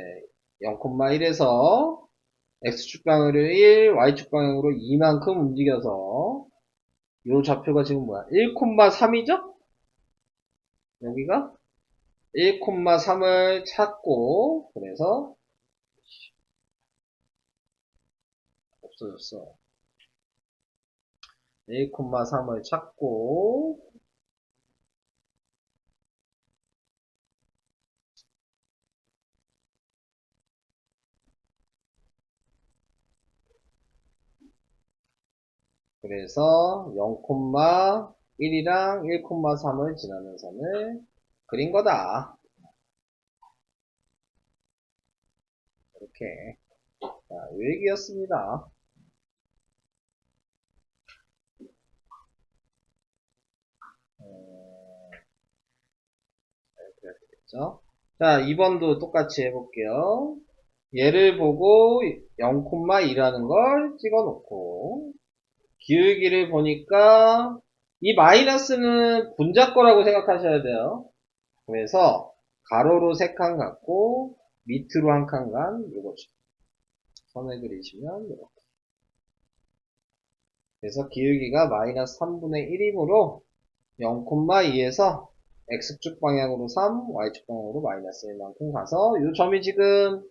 S1: 0,1에서 x축 방향으로 1, y축 방향으로 2만큼 움직여서, 요 좌표가 지금 뭐야? 1,3이죠? 여기가 1,3을 찾고, 그래서 없어졌어. 1,3을 찾고, 그래서 0,1이랑 1,3을 지나는 선을 그린 거다. 이렇게. 자, 요 얘기였습니다. 이렇게 되겠죠? 자, 2번도 똑같이 해볼게요. 얘를 보고 0,2라는 걸 찍어 놓고, 기울기를 보니까, 이 마이너스는 분자 거라고 생각하셔야 돼요. 그래서, 가로로 3칸 갖고, 밑으로 1칸 간, 요거죠. 선을 그리시면, 이렇게. 그래서 기울기가 마이너스 3분의 1이므로, 0,2에서 x축 방향으로 3, y축 방향으로 마이너스 1만큼 가서 이 점이 지금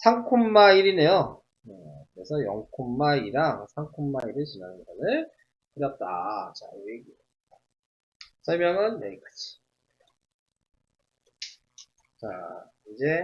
S1: 3,1이네요. 그래서 0,2랑 3,1을 지나는 거를 그렸다. 자, 이 얘기. 설명은 여기까지. 자, 이제